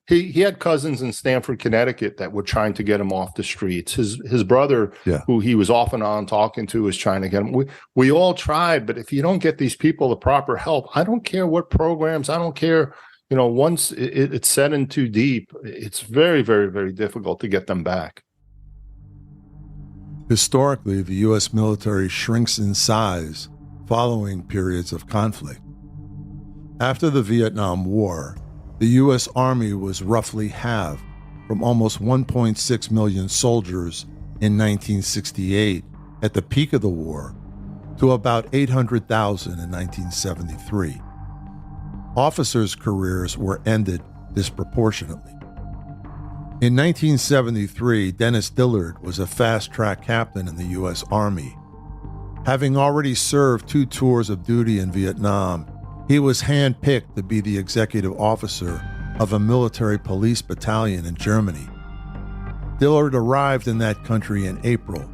he had cousins in Stamford, Connecticut that were trying to get him off the streets. His brother, who he was off and on talking to, was trying to get him. We all tried, but if you don't get these people the proper help, I don't care what programs, I don't care. Once it's set in too deep, it's very, very, very difficult to get them back. Historically, the U.S. military shrinks in size following periods of conflict. After the Vietnam War, the U.S. Army was roughly halved from almost 1.6 million soldiers in 1968 at the peak of the war to about 800,000 in 1973. Officers' careers were ended disproportionately. In 1973, Dennis Dillard was a fast-track captain in the U.S. Army. Having already served 2 tours of duty in Vietnam, he was handpicked to be the executive officer of a military police battalion in Germany. Dillard arrived in that country in April,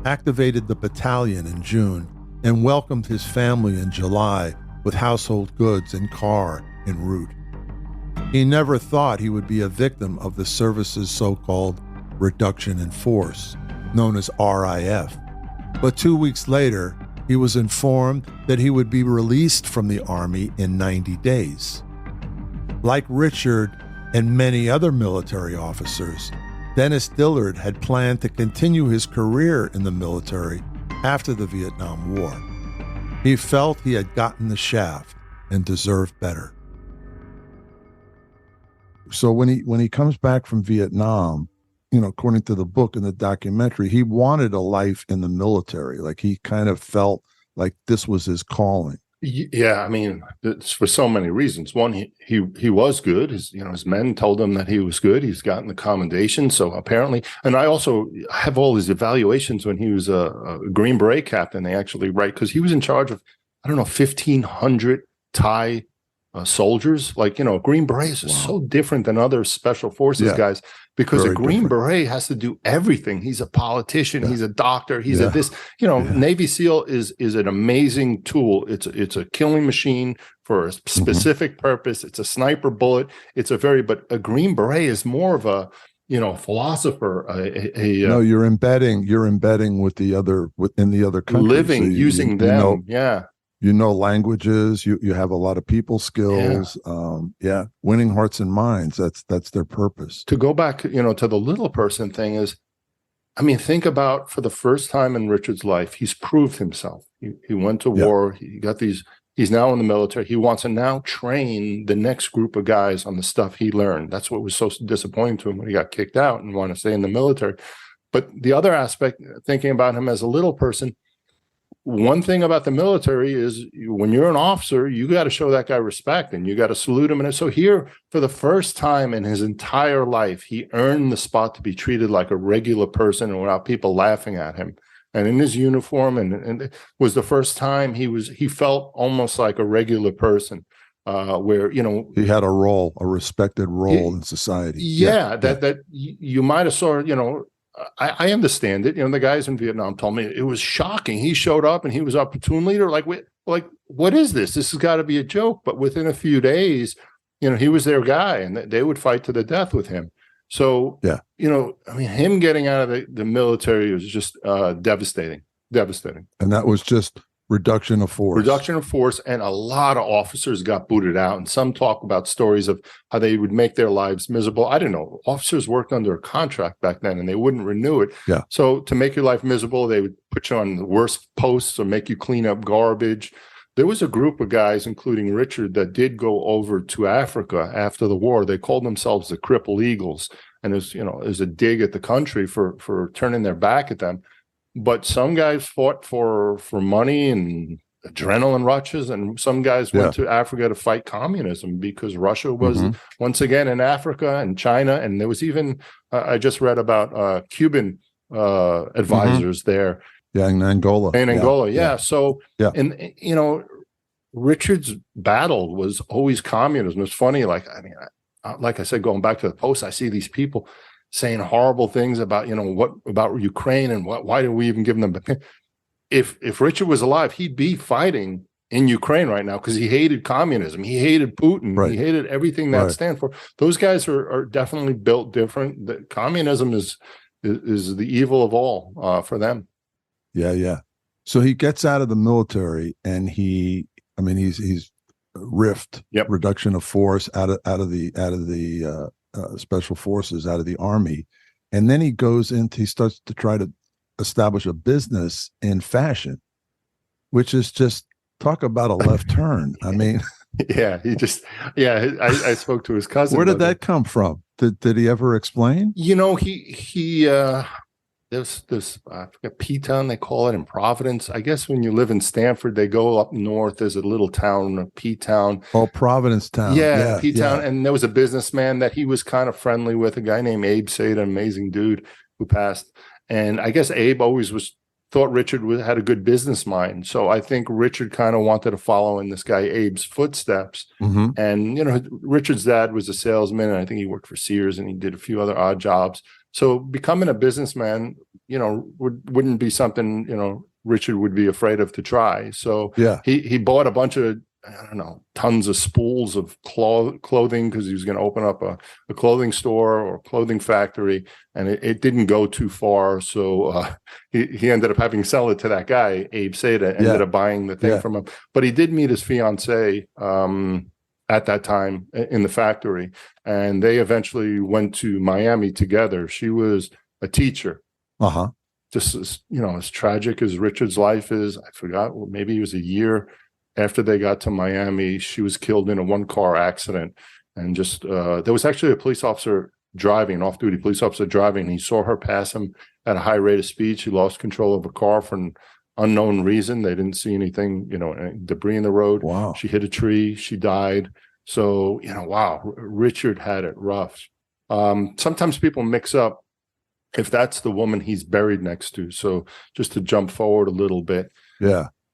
activated the battalion in June, and welcomed his family in July with household goods and car en route. He never thought he would be a victim of the service's so-called reduction in force, known as RIF. But 2 weeks later, he was informed that he would be released from the Army in 90 days. Like Richard and many other military officers, Dennis Dillard had planned to continue his career in the military after the Vietnam War. He felt he had gotten the shaft and deserved better. So when he comes back from Vietnam, according to the book and the documentary, he wanted a life in the military. Like he kind of felt like this was his calling. Yeah, it's for so many reasons. One, he was good. His men told him that he was good. He's gotten the commendation. So apparently, and I also have all his evaluations when he was a Green Beret captain. They actually write, because he was in charge of, 1,500 Thai soldiers. Like, Green Berets is so different than other special forces guys, because a Green Beret has to do everything. He's a politician. He's a doctor. He's a this. Navy SEAL is an amazing tool. It's a killing machine for a specific purpose. It's a sniper bullet. But a Green Beret is more of a philosopher. No, you're embedding with the other within the other countries, living, so using them. Languages, you have a lot of people skills. Winning hearts and minds. That's their purpose. To go back, to the little person thing is, think about, for the first time in Richard's life, he's proved himself. He went to war. He got these. He's now in the military. He wants to now train the next group of guys on the stuff he learned. That's what was so disappointing to him when he got kicked out and wanted to stay in the military. But the other aspect, thinking about him as a little person, one thing about the military is when you're an officer, you got to show that guy respect and you got to salute him. And so here, for the first time in his entire life, he earned the spot to be treated like a regular person and without people laughing at him. And in his uniform, and it was the first time he felt almost like a regular person. where, you know, He had a respected role in society. yeah, that you might have saw, you know, I understand it. You know, the guys in Vietnam told me it was shocking. He showed up and he was our platoon leader. Like, what is this? This has got to be a joke. But within a few days, you know, he was their guy, and they would fight to the death with him. So, Yeah. you know, I mean, him getting out of the military was just devastating. And that was just reduction of force. Reduction of force, and a lot of officers got booted out. And some talk about stories of how they would make their lives miserable. I don't know. Officers worked under a contract back then, and they wouldn't renew it. Yeah. So to make your life miserable, they would put you on the worst posts or make you clean up garbage. There was a group of guys, including Richard, that did go over to Africa after the war. They called themselves the Cripple Eagles, and there's a dig at the country for turning their back at them. But some guys fought for money and adrenaline rushes, and some guys went to Africa to fight communism because Russia was once again in Africa and China. And there was even, I just read about Cuban advisors there. Yeah, in Angola. So, and, you know, Richard's battle was always communism. It's funny, like I said, going back to the post, I see these people saying horrible things about, you know, what about Ukraine and why did we even give them? If Richard was alive, he'd be fighting in Ukraine right now because he hated communism. He hated Putin. Right. He hated everything that stands for. Those guys are definitely built different. The communism is the evil of all for them. Yeah. So he gets out of the military, and he's riffed, reduction of force out of the special forces, out of the army, and then he starts to try to establish a business in fashion, which is just talk about a left turn. I mean, I spoke to his cousin. Where did that come from? Did he ever explain? You know, he there's I forget, P-Town, they call it, in Providence. I guess when you live in Stanford, they go up north. There's a little town, P-Town. Oh, Providence Town. Yeah, P-Town. And there was a businessman that he was kind of friendly with, a guy named Abe Said, an amazing dude who passed. And I guess Abe always thought Richard had a good business mind. So I think Richard kind of wanted to follow in this guy Abe's footsteps. And, you know, Richard's dad was a salesman, and I think he worked for Sears, and he did a few other odd jobs. So becoming a businessman, you know, wouldn't be something, you know, Richard would be afraid of to try. So he bought a bunch of, I don't know, tons of spools of clothing because he was going to open up a clothing store or clothing factory, and it didn't go too far. So he ended up having to sell it to that guy, Abe Seda, ended up buying the thing from him. But he did meet his fiancée at that time in the factory, and they eventually went to Miami together. She was a teacher. Just as, you know, as tragic as Richard's life is, I forgot, maybe it was a year after they got to Miami, she was killed in a one-car accident. And just there was actually a police officer driving, an off-duty police officer driving, and he saw her pass him at a high rate of speed. She lost control of a car for an unknown reason. They didn't see anything, you know, debris in the road. Wow. She hit a tree. She died. So, you know, wow, Richard had it rough. Sometimes people mix up if that's the woman he's buried next to. So just to jump forward a little bit.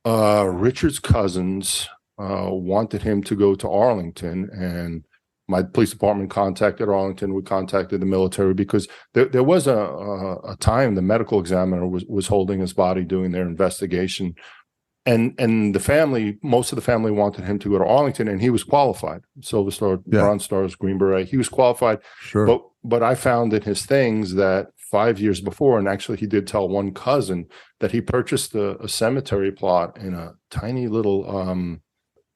Richard's cousins wanted him to go to Arlington, and my police department contacted Arlington. We contacted the military because there was a time the medical examiner was holding his body doing their investigation, and the family, most of the family wanted him to go to Arlington, and he was qualified. Silver Star, Bronze Stars, Green Beret. He was qualified. Sure. But I found in his things that 5 years before, and actually he did tell one cousin that he purchased a cemetery plot in a tiny little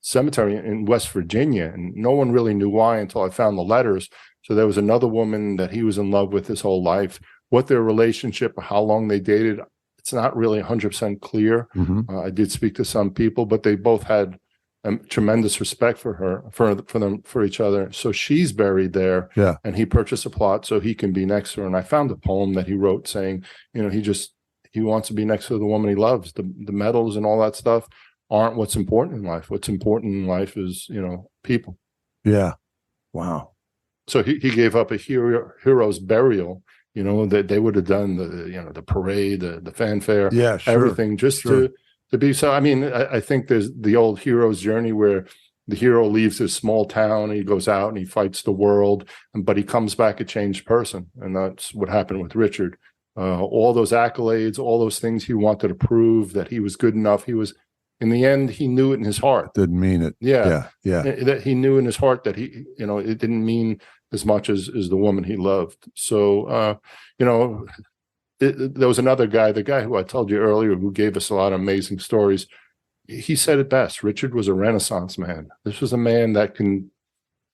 cemetery in West Virginia, and no one really knew why until I found the letters. So there was another woman that he was in love with his whole life. What their relationship, how long they dated, it's not really 100% clear. I did speak to some people, but they both had tremendous respect for her, for each other. So she's buried there, and he purchased a plot so he can be next to her. And I found a poem that he wrote saying, you know, he wants to be next to the woman he loves. The medals and all that stuff aren't what's important in life. What's important in life is, you know, people. Yeah. Wow. So he gave up a hero's burial. You know, that they would have done the parade, the fanfare, everything just to be. So I mean, I think there's the old hero's journey where the hero leaves his small town and he goes out and he fights the world, but he comes back a changed person. And that's what happened with Richard. All those accolades, all those things he wanted to prove that he was good enough. He was, in the end, he knew it in his heart. Didn't mean it. Yeah. Yeah. That he knew in his heart that he, it didn't mean as much as the woman he loved. So, there was another guy, the guy who I told you earlier, who gave us a lot of amazing stories. He said it best. Richard was a Renaissance man. This was a man that can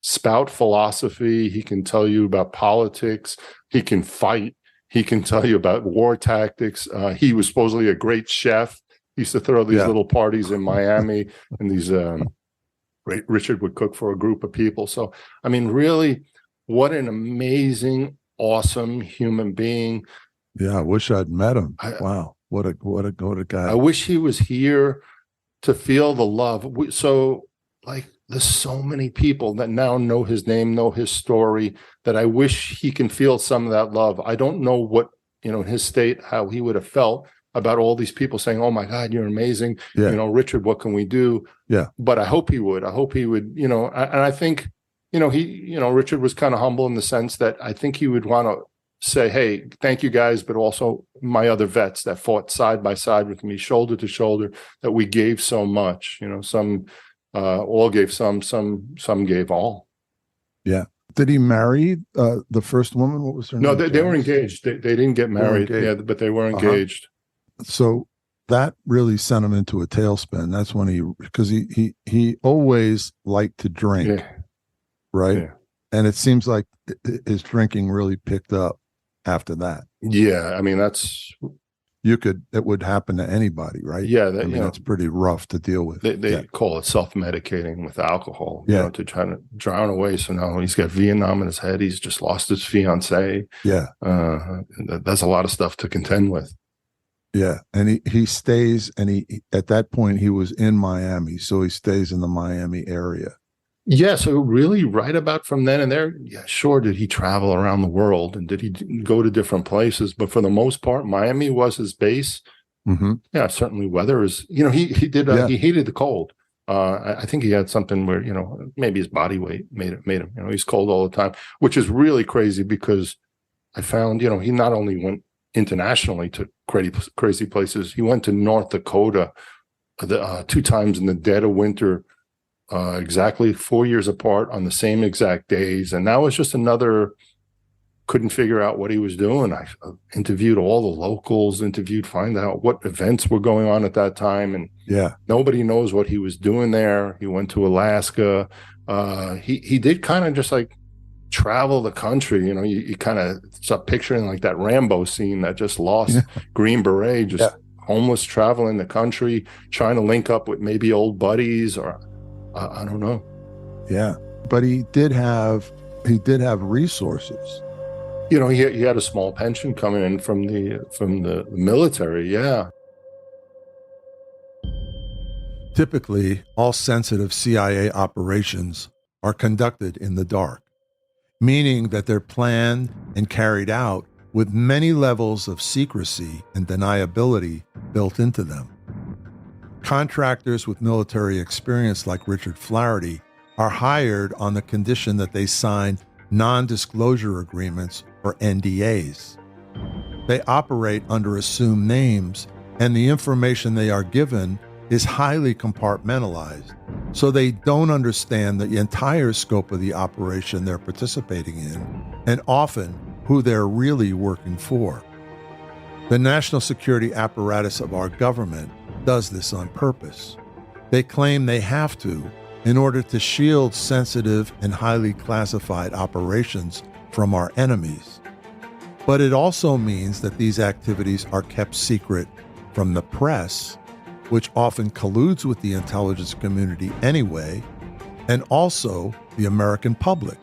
spout philosophy. He can tell you about politics. He can fight. He can tell you about war tactics. He was supposedly a great chef. He used to throw these little parties in Miami, and these Richard would cook for a group of people. So, I mean, really, what an amazing, awesome human being. Yeah, I wish I'd met him. Wow, what a guy. I wish he was here to feel the love. So, like, there's so many people that now know his name, know his story, that I wish he can feel some of that love. I don't know what, in his state, how he would have felt about all these people saying, "Oh my God, you're amazing." Yeah. Richard, what can we do? Yeah. But I hope he would. And I think, Richard was kind of humble in the sense that I think he would want to say, "Hey, thank you guys, but also my other vets that fought side by side with me, shoulder to shoulder, that we gave so much." Some all gave some gave all. Yeah. Did he marry the first woman? What was her name? No, they were engaged. They didn't get married. Yeah, but they were engaged. So that really sent him into a tailspin. That's when because he always liked to drink, right? Yeah. And it seems like his drinking really picked up after that. Yeah, I mean, it would happen to anybody, right? Yeah, that's pretty rough to deal with. They call it self-medicating with alcohol, to try to drown away. So now he's got Vietnam in his head. He's just lost his fiance. Yeah, that's a lot of stuff to contend with. Yeah, and he stays, and he at that point he was in Miami, so he stays in the Miami area. Yeah, so really right about from then and there, sure, did he travel around the world and did he go to different places? But for the most part, Miami was his base. Mm-hmm. Yeah, certainly weather is, he did, he hated the cold. I think he had something where, maybe his body weight made him, he's cold all the time, which is really crazy because I found, he not only went internationally to crazy places, he went to North Dakota 2 times in the dead of winter, exactly 4 years apart on the same exact days. And that was just couldn't figure out what he was doing. I interviewed all the locals, find out what events were going on at that time. And nobody knows what he was doing there. He went to Alaska. He did kind of just like travel the country. You kind of start picturing like that Rambo scene that just lost Green Beret, just homeless, traveling the country, trying to link up with maybe old buddies or I don't know. Yeah, but he did have resources. He had a small pension coming in from the military. Yeah. Typically, all sensitive CIA operations are conducted in the dark, meaning that they're planned and carried out with many levels of secrecy and deniability built into them. Contractors with military experience like Richard Flattery are hired on the condition that they sign non-disclosure agreements or NDAs. They operate under assumed names, and the information they are given is highly compartmentalized, so they don't understand the entire scope of the operation they're participating in, and often who they're really working for. The national security apparatus of our government does this on purpose. They claim they have to in order to shield sensitive and highly classified operations from our enemies. But it also means that these activities are kept secret from the press, which often colludes with the intelligence community anyway, and also the American public.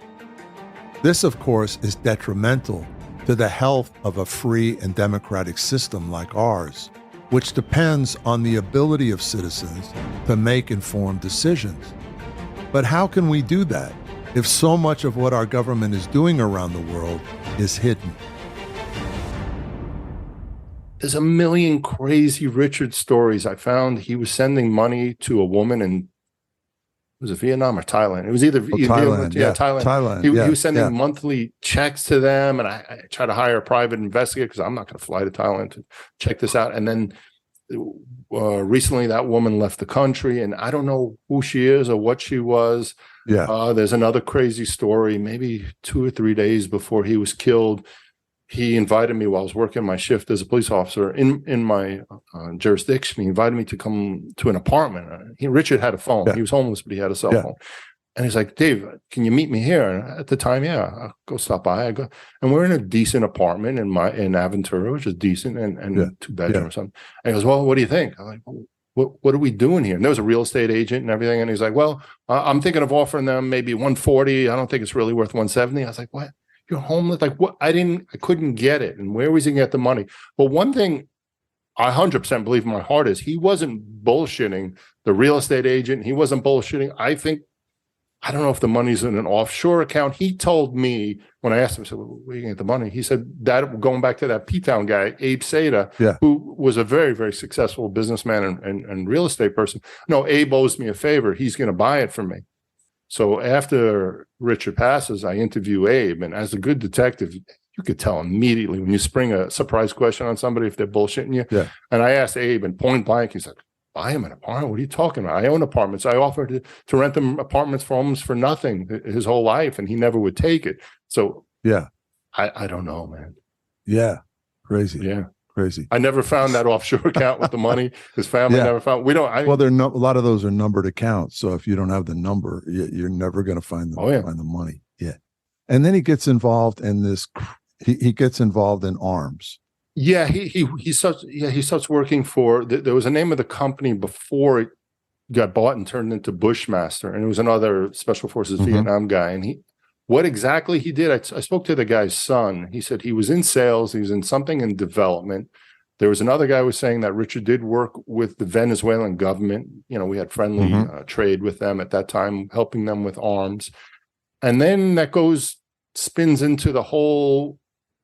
This, of course, is detrimental to the health of a free and democratic system like ours, which depends on the ability of citizens to make informed decisions. But how can we do that if so much of what our government is doing around the world is hidden? There's a million crazy Richard stories. I found he was sending money to a woman in was it Vietnam or Thailand? It was either Thailand. Yeah, Thailand. Thailand. He Yeah, was sending yeah. monthly checks to them, and I tried to hire a private investigator because I'm not going to fly to Thailand to check this out. And then recently, that woman left the country, and I don't know who she is or what she was. Yeah. There's another crazy story. Maybe 2 or 3 days before he was killed, he invited me while I was working my shift as a police officer in my jurisdiction. He invited me to come to an apartment. Richard had a phone. Yeah. He was homeless, but he had a cell Yeah. phone. And he's like, Dave, can you meet me here? And at the time, yeah, I'll go stop by. I go, and we're in a decent apartment in Aventura, which is decent, and Yeah. 2 bedroom or something. And he goes, well, what do you think? I'm like, what are we doing here? And there was a real estate agent and everything. And he's like, well, I'm thinking of offering them maybe 140. I don't think it's really worth 170. I was like, what? You're homeless? Like, what? I couldn't get it. And where was he going to get the money? But one thing I 100% believe in my heart is he wasn't bullshitting the real estate agent. He wasn't bullshitting. I don't know if the money's in an offshore account. He told me when I asked him, I said, well, where are you going to get the money? He said that, going back to that P-Town guy, Abe Seda, Yeah. who was a very, very successful businessman and real estate person. No, Abe owes me a favor. He's going to buy it from me. So after Richard passes, I interview Abe. And as a good detective, you could tell immediately when you spring a surprise question on somebody if they're bullshitting you. Yeah. And I asked Abe, and point blank, he's like, buy him an apartment? What are you talking about? I own apartments. I offered to rent him apartments for almost for nothing his whole life, and he never would take it. So Yeah. I don't know, man. Yeah. Crazy. Yeah. Crazy. I never found that offshore account with the money. His family Yeah. never found. We don't. Well, a lot of those are numbered accounts. So if you don't have the number, you're never going to find find the money. Yeah. And then he gets involved in this. He gets involved in arms. Yeah, he starts working for. There was a name of the company before it got bought and turned into Bushmaster, and it was another Special Forces Vietnam guy. And what exactly he did, I spoke to the guy's son. He said he was in sales. He was in something in development. There was another guy who was saying that Richard did work with the Venezuelan government. You know, we had friendly trade with them at that time, helping them with arms. And then that spins into the whole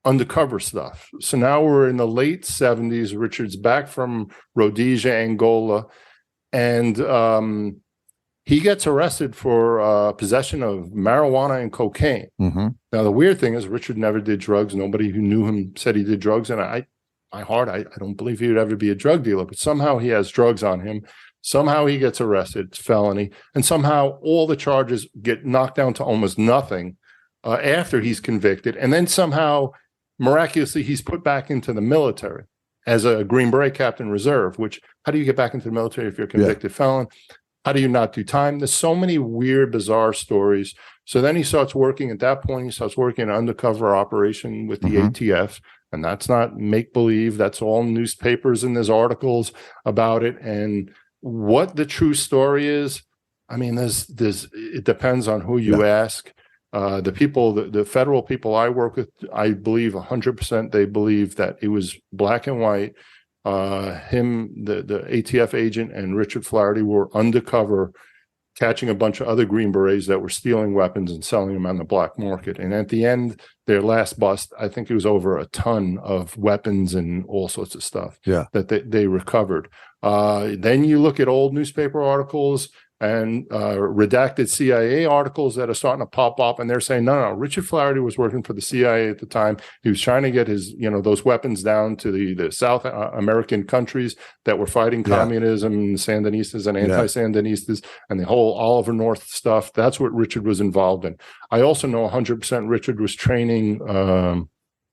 undercover stuff. So now we're in the late 70s. Richard's back from Rhodesia, Angola, and he gets arrested for possession of marijuana and cocaine. Now, the weird thing is Richard never did drugs. Nobody who knew him said he did drugs. And I don't believe he would ever be a drug dealer, but somehow he has drugs on him. Somehow he gets arrested. It's felony. And somehow all the charges get knocked down to almost nothing after he's convicted. And then somehow, miraculously, he's put back into the military as a Green Beret Captain Reserve, which, how do you get back into the military if you're a convicted felon? How do you not do time? There's so many weird, bizarre stories. So then he starts working, at that point, he starts working an undercover operation with the ATF. And that's not make-believe. That's all newspapers, and there's articles about it. And what the true story is, I mean, it depends on who you ask. The people, the federal people I work with, I believe 100% they believe that it was black and white. The ATF agent and Richard Flattery were undercover catching a bunch of other Green Berets that were stealing weapons and selling them on the black market. And at the end, their last bust, I think it was over a ton of weapons and all sorts of stuff that they recovered. Then you look at old newspaper articles and redacted CIA articles that are starting to pop up, and they're saying, no, Richard Flattery was working for the CIA at the time. He was trying to get his, those weapons down to the South American countries that were fighting communism, Sandinistas and anti-Sandinistas, and the whole Oliver North stuff. That's what Richard was involved in. I also know 100% Richard was training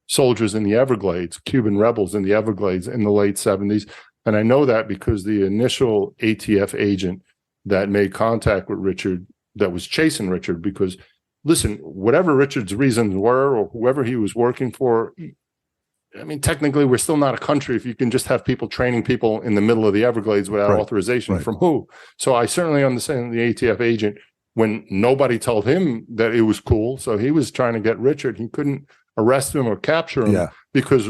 soldiers in the Everglades, Cuban rebels in the Everglades in the late 70s. And I know that because the initial ATF agent that made contact with Richard, that was chasing Richard, because listen, whatever Richard's reasons were, or whoever he was working for, I mean, technically we're still not a country if you can just have people training people in the middle of the Everglades without authorization from who. So I certainly understand the ATF agent, when nobody told him that it was cool, so he was trying to get Richard. He couldn't arrest him or capture him because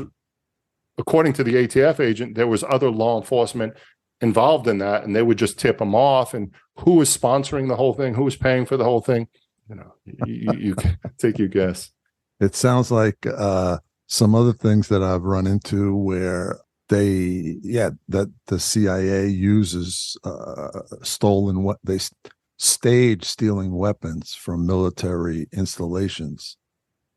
according to the ATF agent, there was other law enforcement involved in that, and they would just tip them off. And who was sponsoring the whole thing, who was paying for the whole thing, you can take your guess. It sounds like some other things that I've run into where that the CIA uses stolen stage stealing weapons from military installations,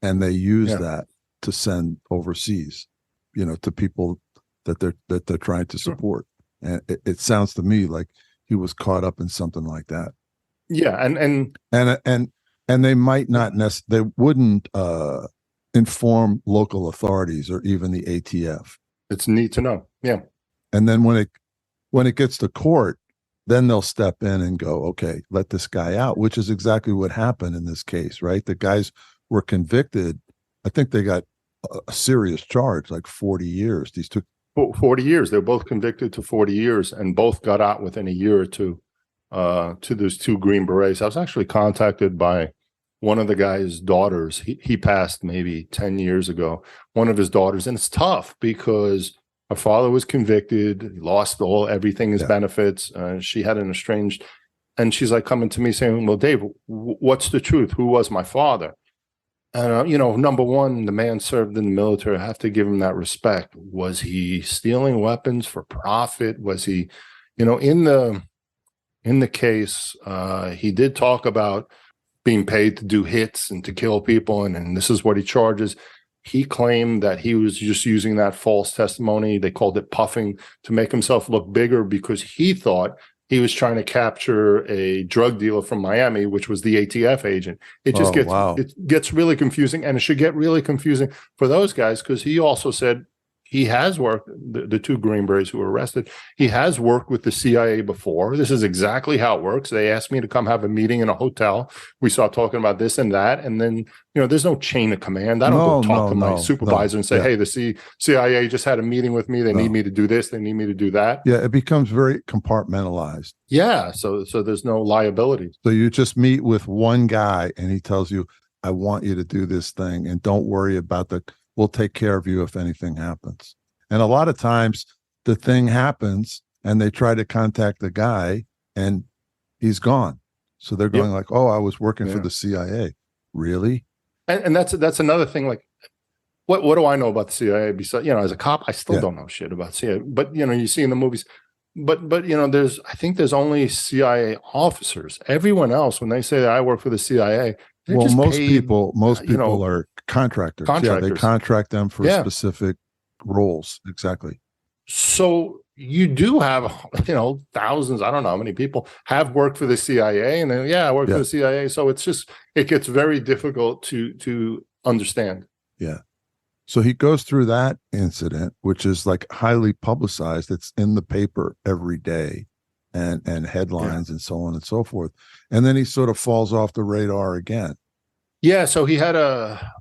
and they use that to send overseas, to people that they're trying to support. And it sounds to me like he was caught up in something like that. Yeah, and they might not they wouldn't inform local authorities or even the ATF. It's neat to know. Yeah. And then when it gets to court, then they'll step in and go, okay, let this guy out, which is exactly what happened in this case, right? The guys were convicted. I think they got a serious charge, like 40 years. These took 40 years. They were both convicted to 40 years, and both got out within a year or two. To those two Green Berets. I was actually contacted by one of the guy's daughters. He passed maybe 10 years ago. One of his daughters, and it's tough because her father was convicted, he lost everything, his benefits. She had an estranged, and she's like coming to me saying, "Well, Dave, what's the truth? Who was my father?" And number one, the man served in the military. I have to give him that respect. Was he stealing weapons for profit? Was he, in the case, he did talk about being paid to do hits and to kill people, and this is what he charges. He claimed that he was just using that false testimony. They called it puffing, to make himself look bigger, because he thought he was trying to capture a drug dealer from Miami, which was the ATF agent. It just gets really confusing, and it should get really confusing for those guys, because he also said he has worked, the two Green Berets who were arrested, he has worked with the CIA before. This is exactly how it works. They asked me to come have a meeting in a hotel. We start talking about this and that. And then, there's no chain of command. I don't go talk to my supervisor and say, hey, the CIA just had a meeting with me. They need me to do this. They need me to do that. Yeah, it becomes very compartmentalized. Yeah, so there's no liability. So you just meet with one guy and he tells you, I want you to do this thing, and don't worry about we'll take care of you if anything happens. And a lot of times the thing happens and they try to contact the guy and he's gone. So they're going like, oh, I was working for the CIA. Really? And that's another thing. Like, what do I know about the CIA? Besides, as a cop, I still don't know shit about CIA. But, you see in the movies, but I think there's only CIA officers. Everyone else, when they say that I work for the CIA, most people are contractors. Yeah, they contract them for specific roles. Exactly. So you do have, thousands, I don't know how many people have worked for the CIA, and then, I work for the CIA. So it gets very difficult to understand. Yeah. So he goes through that incident, which is like highly publicized. It's in the paper every day, and headlines and so on and so forth. And then he sort of falls off the radar again. Yeah, so he had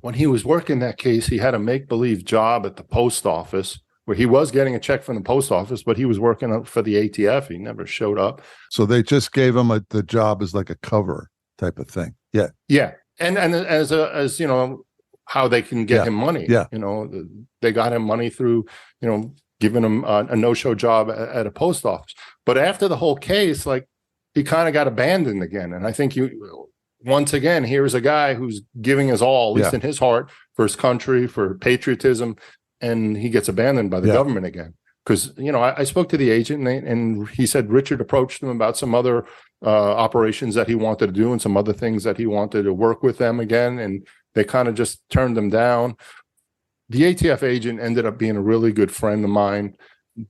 when he was working that case, he had a make-believe job at the post office, where he was getting a check from the post office, but he was working for the ATF. He never showed up. So they just gave him the job as like a cover type of thing. Yeah. Yeah. And as how they can get him money. Yeah. They got him money through, giving him a no-show job at a post office. But after the whole case, like, he kind of got abandoned again. And I think once again, here's a guy who's giving his all, at least in his heart, for his country, for patriotism, and he gets abandoned by the government again. Because, I spoke to the agent, and he said Richard approached him about some other operations that he wanted to do, and some other things that he wanted to work with them again, and they kind of just turned him down. The ATF agent ended up being a really good friend of mine,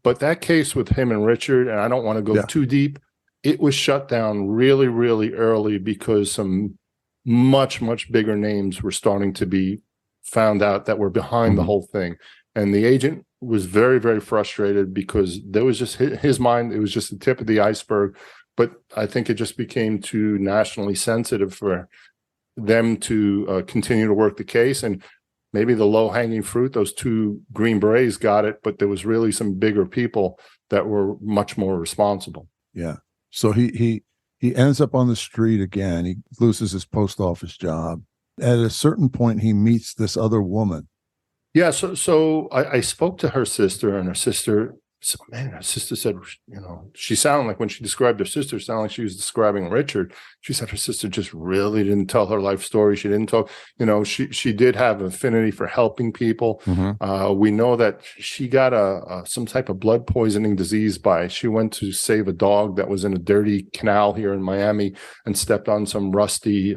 but that case with him and Richard, and I don't want to go too deep, it was shut down really, really early, because some much, much bigger names were starting to be found out that were behind the whole thing. And the agent was very, very frustrated, because there was just his mind, it was just the tip of the iceberg. But I think it just became too nationally sensitive for them to continue to work the case. And maybe the low-hanging fruit, those two Green Berets got it, but there was really some bigger people that were much more responsible. Yeah. So he ends up on the street again. He loses his post office job. At a certain point, he meets this other woman. Yeah, so I spoke to her sister, and her sister So, man, her sister said, she sounded like when she described her sister, sounded like she was describing Richard. She said her sister just really didn't tell her life story. She didn't talk, she did have an affinity for helping people. We know that she got some type of blood poisoning disease she went to save a dog that was in a dirty canal here in Miami and stepped on some rusty,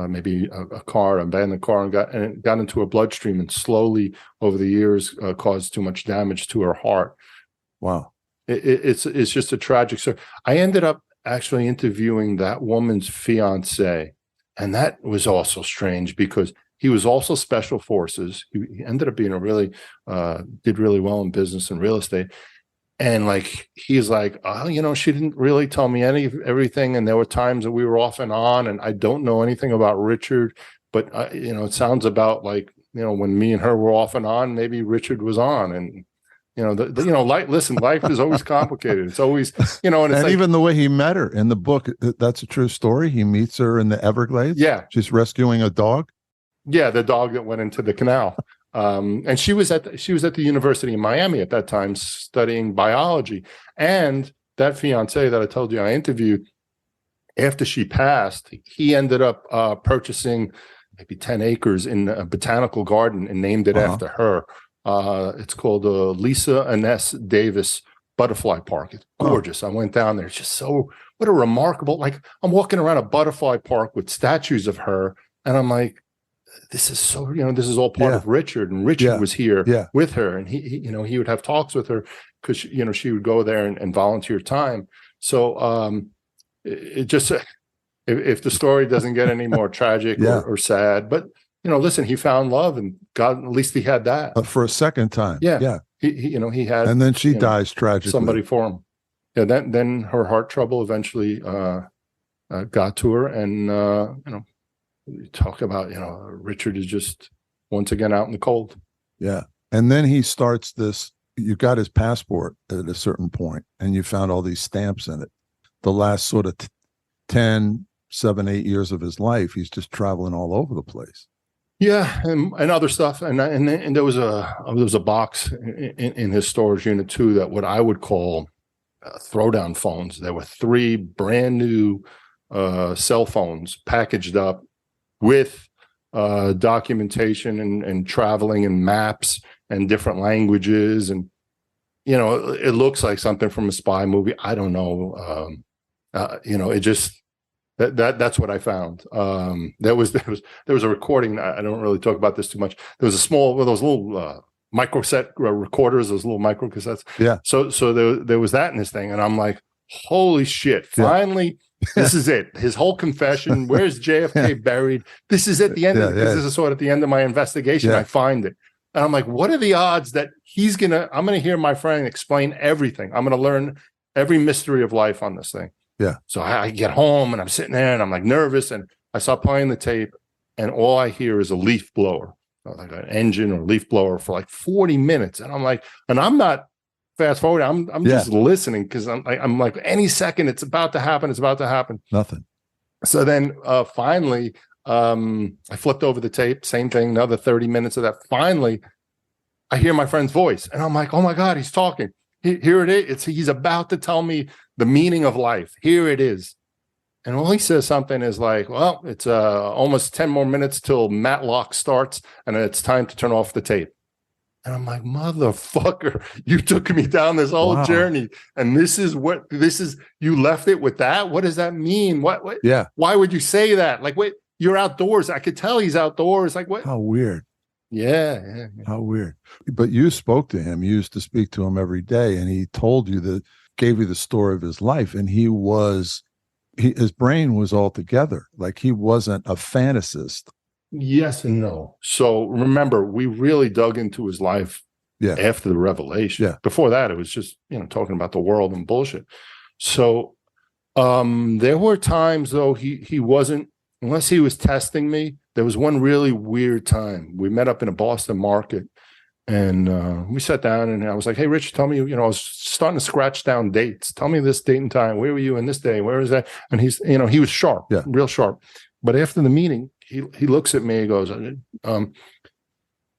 maybe a car, abandoned car, and got into her bloodstream, and slowly over the years caused too much damage to her heart. Wow. It's just a tragic story. I ended up actually interviewing that woman's fiance, and that was also strange because he was also special forces. He ended up being did really well in business and real estate. And he's like, oh, she didn't really tell me everything. And there were times that we were off and on, and I don't know anything about Richard, but it sounds about when me and her were off and on, maybe Richard was on. And, listen, life is always complicated. It's always, and it's and even the way he met her in the book, that's a true story. He meets her in the Everglades. Yeah. She's rescuing a dog. Yeah. The dog that went into the canal. And she was at the University of Miami at that time studying biology. And that fiance that I told you I interviewed, after she passed, he ended up purchasing maybe 10 acres in a botanical garden and named it after her. It's called Lisa Inez Davis Butterfly Park. It's gorgeous. I went down there. It's just what a remarkable, I'm walking around a butterfly park with statues of her, and I'm like, this is so, this is all part of Richard, and Richard was here with her, and he would have talks with her because, she would go there and volunteer time. So it just, if the story doesn't get any more tragic or sad, but, listen, he found love, and God, at least he had that. For a second time. Yeah. Yeah. He had, and then she dies tragically. Somebody for him. Yeah. Then her heart trouble eventually got to her, and, you talk about, Richard is just once again out in the cold. Yeah. And then he starts this, you got his passport at a certain point, and you found all these stamps in it. The last sort of 10, 7, 8 years of his life, he's just traveling all over the place. Yeah. And other stuff. And there was a box in his storage unit too, that what I would call throwdown phones. There were 3 brand new cell phones packaged up with documentation and traveling and maps and different languages. And, it looks like something from a spy movie. I don't know. It just, that's what I found. There was a recording. I don't really talk about this too much. There was a small, one of those little microset recorders, those little micro cassettes. Yeah. So there was that in this thing. And I'm like, holy shit, finally. This is it. His whole confession. Where's JFK buried? This is at the end. Because this is sort of at the end of my investigation. I find it, and I'm like, what are the odds that I'm gonna hear my friend explain everything. I'm gonna learn every mystery of life on this thing. Yeah. So I get home and I'm sitting there and I'm like nervous, and I start playing the tape, and all I hear is a leaf blower, like an engine or leaf blower for 40 minutes, and I'm like, and I'm not. Fast forward, I'm just listening because I'm like, any second it's about to happen. It's about to happen. Nothing. So then finally, I flipped over the tape. Same thing. Another 30 minutes of that. Finally, I hear my friend's voice, and I'm like, oh my God, he's talking. Here it is. He's about to tell me the meaning of life. Here it is. And all he says something is like, well, it's almost 10 more minutes till Matlock starts, and it's time to turn off the tape. And I'm like, motherfucker, you took me down this whole journey. And you left it with that? What does that mean? What? Yeah. Why would you say that? Wait, you're outdoors. I could tell he's outdoors. What? How weird. Yeah. How weird. But you spoke to him. You used to speak to him every day. And he told you gave you the story of his life. And his brain was all together. He wasn't a fantasist. Yes and no. So remember, we really dug into his life after the revelation. Yeah. Before that, it was just, talking about the world and bullshit. So there were times, though, he wasn't, unless he was testing me. There was one really weird time. We met up in a Boston market, and we sat down, and I was like, hey, Rich, tell me, I was starting to scratch down dates. Tell me this date and time. Where were you in this day? Where is that? And he's, he was sharp, real sharp. But after the meeting, he looks at me and goes,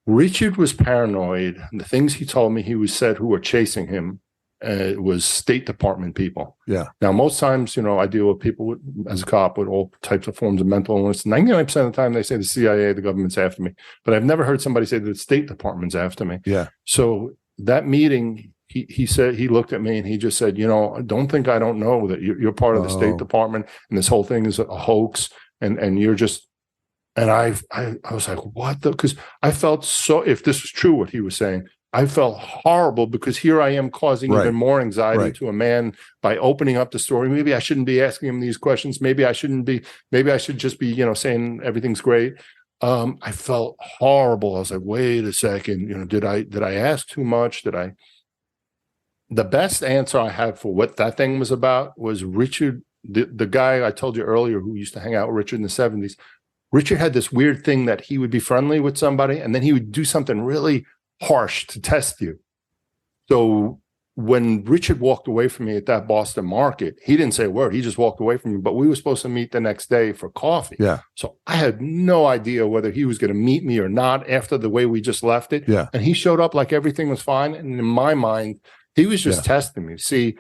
Richard was paranoid. The things he told me, said who were chasing him was State Department people. Yeah. Now, most times, I deal with people as a cop with all types of forms of mental illness. 99% of the time, they say the CIA, the government's after me. But I've never heard somebody say that the State Department's after me. Yeah. So that meeting, he said, he looked at me and he just said, don't think I don't know that you're part of the State Department and this whole thing is a hoax and you're just. And I was like, what the? Because I felt so, if this was true, what he was saying, I felt horrible because here I am causing even more anxiety to a man by opening up the story. Maybe I shouldn't be asking him these questions. Maybe I shouldn't be, maybe I should just be, saying everything's great. I felt horrible. I was like, wait a second, did I ask too much? The best answer I had for what that thing was about was Richard, the guy I told you earlier who used to hang out with Richard in the 70s. Richard had this weird thing that he would be friendly with somebody and then he would do something really harsh to test you. So when Richard walked away from me at that Boston market, he didn't say a word. He just walked away from me, but we were supposed to meet the next day for coffee. Yeah. So I had no idea whether he was going to meet me or not after the way we just left it. Yeah. And he showed up like everything was fine. And in my mind, he was just testing me to see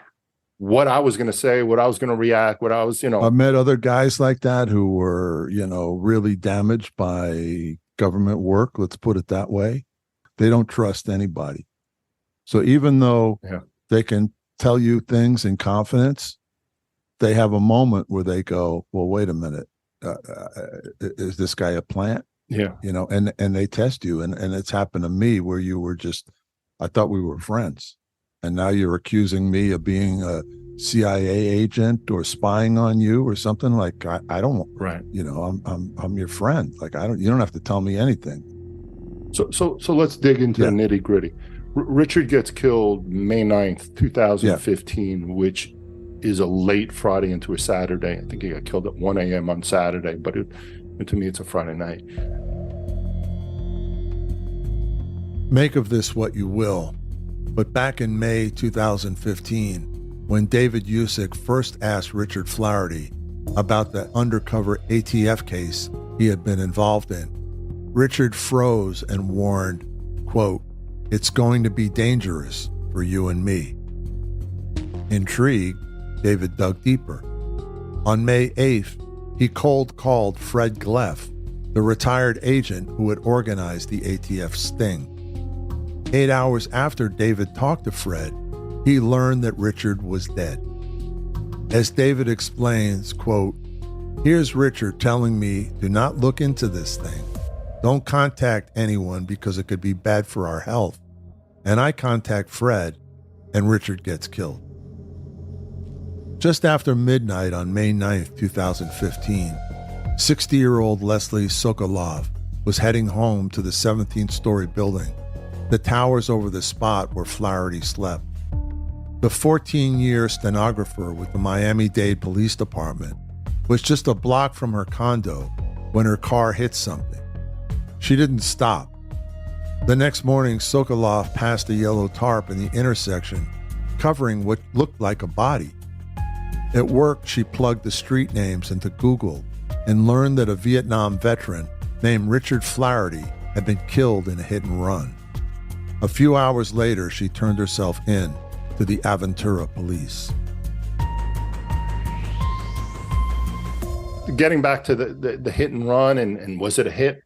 what I was going to say, what I was going to react, what I was, I've met other guys like that who were, really damaged by government work. Let's put it that way. They don't trust anybody. So even though they can tell you things in confidence, they have a moment where they go, well, wait a minute. Is this guy a plant? Yeah. And they test you. And it's happened to me where you were I thought we were friends. And now you're accusing me of being a CIA agent or spying on you or something. Like I don't. Right. I'm your friend. Like you don't have to tell me anything. So let's dig into the nitty gritty. Richard gets killed May 9th, 2015, which is a late Friday into a Saturday. I think he got killed at 1 a.m. on Saturday, but to me, it's a Friday night. Make of this what you will. But back in May 2015, when David Yuzuk first asked Richard Flattery about the undercover ATF case he had been involved in, Richard froze and warned, quote, "It's going to be dangerous for you and me." Intrigued, David dug deeper. On May 8th, he cold called Fred Gleff, the retired agent who had organized the ATF sting. 8 hours after David talked to Fred, he learned that Richard was dead. As David explains, quote, "Here's Richard telling me, do not look into this thing. Don't contact anyone because it could be bad for our health." And I contact Fred, and Richard gets killed. Just after midnight on May 9th, 2015, 60-year-old Leslie Sokolov was heading home to the 17th-story building, the towers over the spot where Flaherty slept. The 14-year stenographer with the Miami-Dade Police Department was just a block from her condo when her car hit something. She didn't stop. The next morning, Sokolov passed a yellow tarp in the intersection, covering what looked like a body. At work, she plugged the street names into Google and learned that a Vietnam veteran named Richard Flaherty had been killed in a hit and run. A few hours later, she turned herself in to the Aventura police. Getting back to the hit and run, and was it a hit?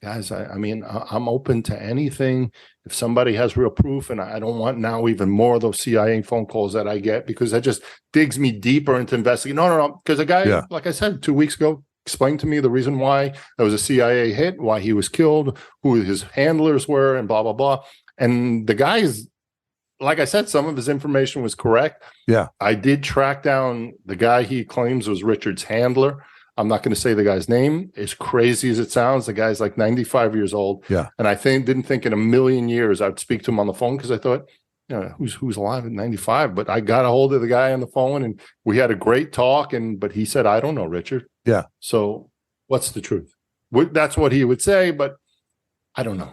Guys, I'm open to anything. If somebody has real proof, and I don't want now even more of those CIA phone calls that I get, because that just digs me deeper into investigating. No. Because a guy, like I said, 2 weeks ago, explained to me the reason why there was a CIA hit, why he was killed, who his handlers were, and blah, blah, blah. And the guy's, like I said, some of his information was correct. Yeah. I did track down the guy he claims was Richard's handler. I'm not going to say the guy's name. As crazy as it sounds, the guy's like 95 years old. Yeah. And I didn't think in a million years I'd speak to him on the phone, because I thought, who's alive at 95? But I got a hold of the guy on the phone and we had a great talk. But he said, I don't know, Richard. Yeah. So what's the truth? That's what he would say, but I don't know,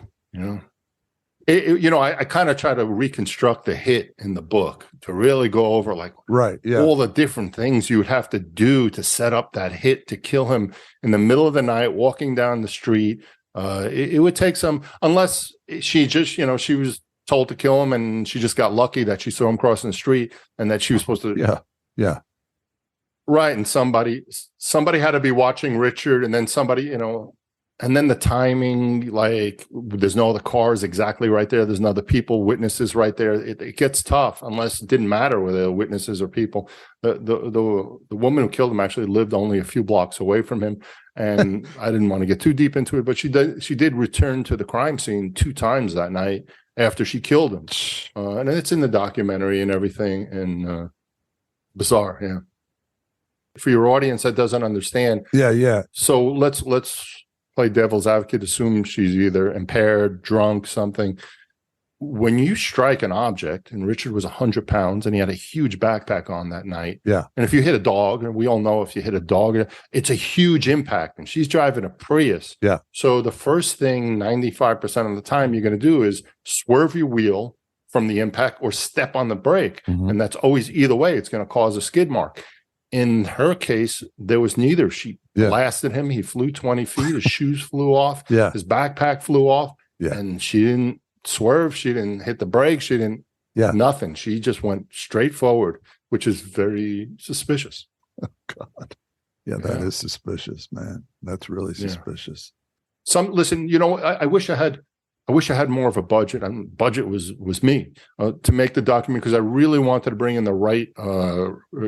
I kind of try to reconstruct the hit in the book to really go over all the different things you would have to do to set up that hit to kill him in the middle of the night, walking down the street, It would take some, unless she just, she was told to kill him and she just got lucky that she saw him crossing the street and that she was supposed to. Yeah. Right. And somebody had to be watching Richard, and then somebody, and then the timing, like there's no other cars exactly right there. There's no other people, witnesses right there. It gets tough unless it didn't matter whether they're witnesses or people. The woman who killed him actually lived only a few blocks away from him. And I didn't want to get too deep into it, but she did return to the crime scene 2 times that night after she killed him. And it's in the documentary and everything. And bizarre. Yeah. For your audience that doesn't understand. Yeah. So let's play devil's advocate, assume she's either impaired, drunk, something. When you strike an object, and Richard was 100 pounds and he had a huge backpack on that night. Yeah. And if you hit a dog, and we all know if you hit a dog, it's a huge impact. And she's driving a Prius. Yeah. So the first thing 95% of the time you're going to do is swerve your wheel from the impact or step on the brake. Mm-hmm. And that's always, either way, it's going to cause a skid mark. In her case, there was neither. She blasted him. He flew 20 feet. His shoes flew off. Yeah. His backpack flew off. Yeah. And she didn't swerve. She didn't hit the brake. She didn't, nothing. She just went straight forward, which is very suspicious. Oh, God. Yeah, that is suspicious, man. That's really suspicious. Listen, I wish I had more of a budget. And budget was me to make the document, because I really wanted to bring in the right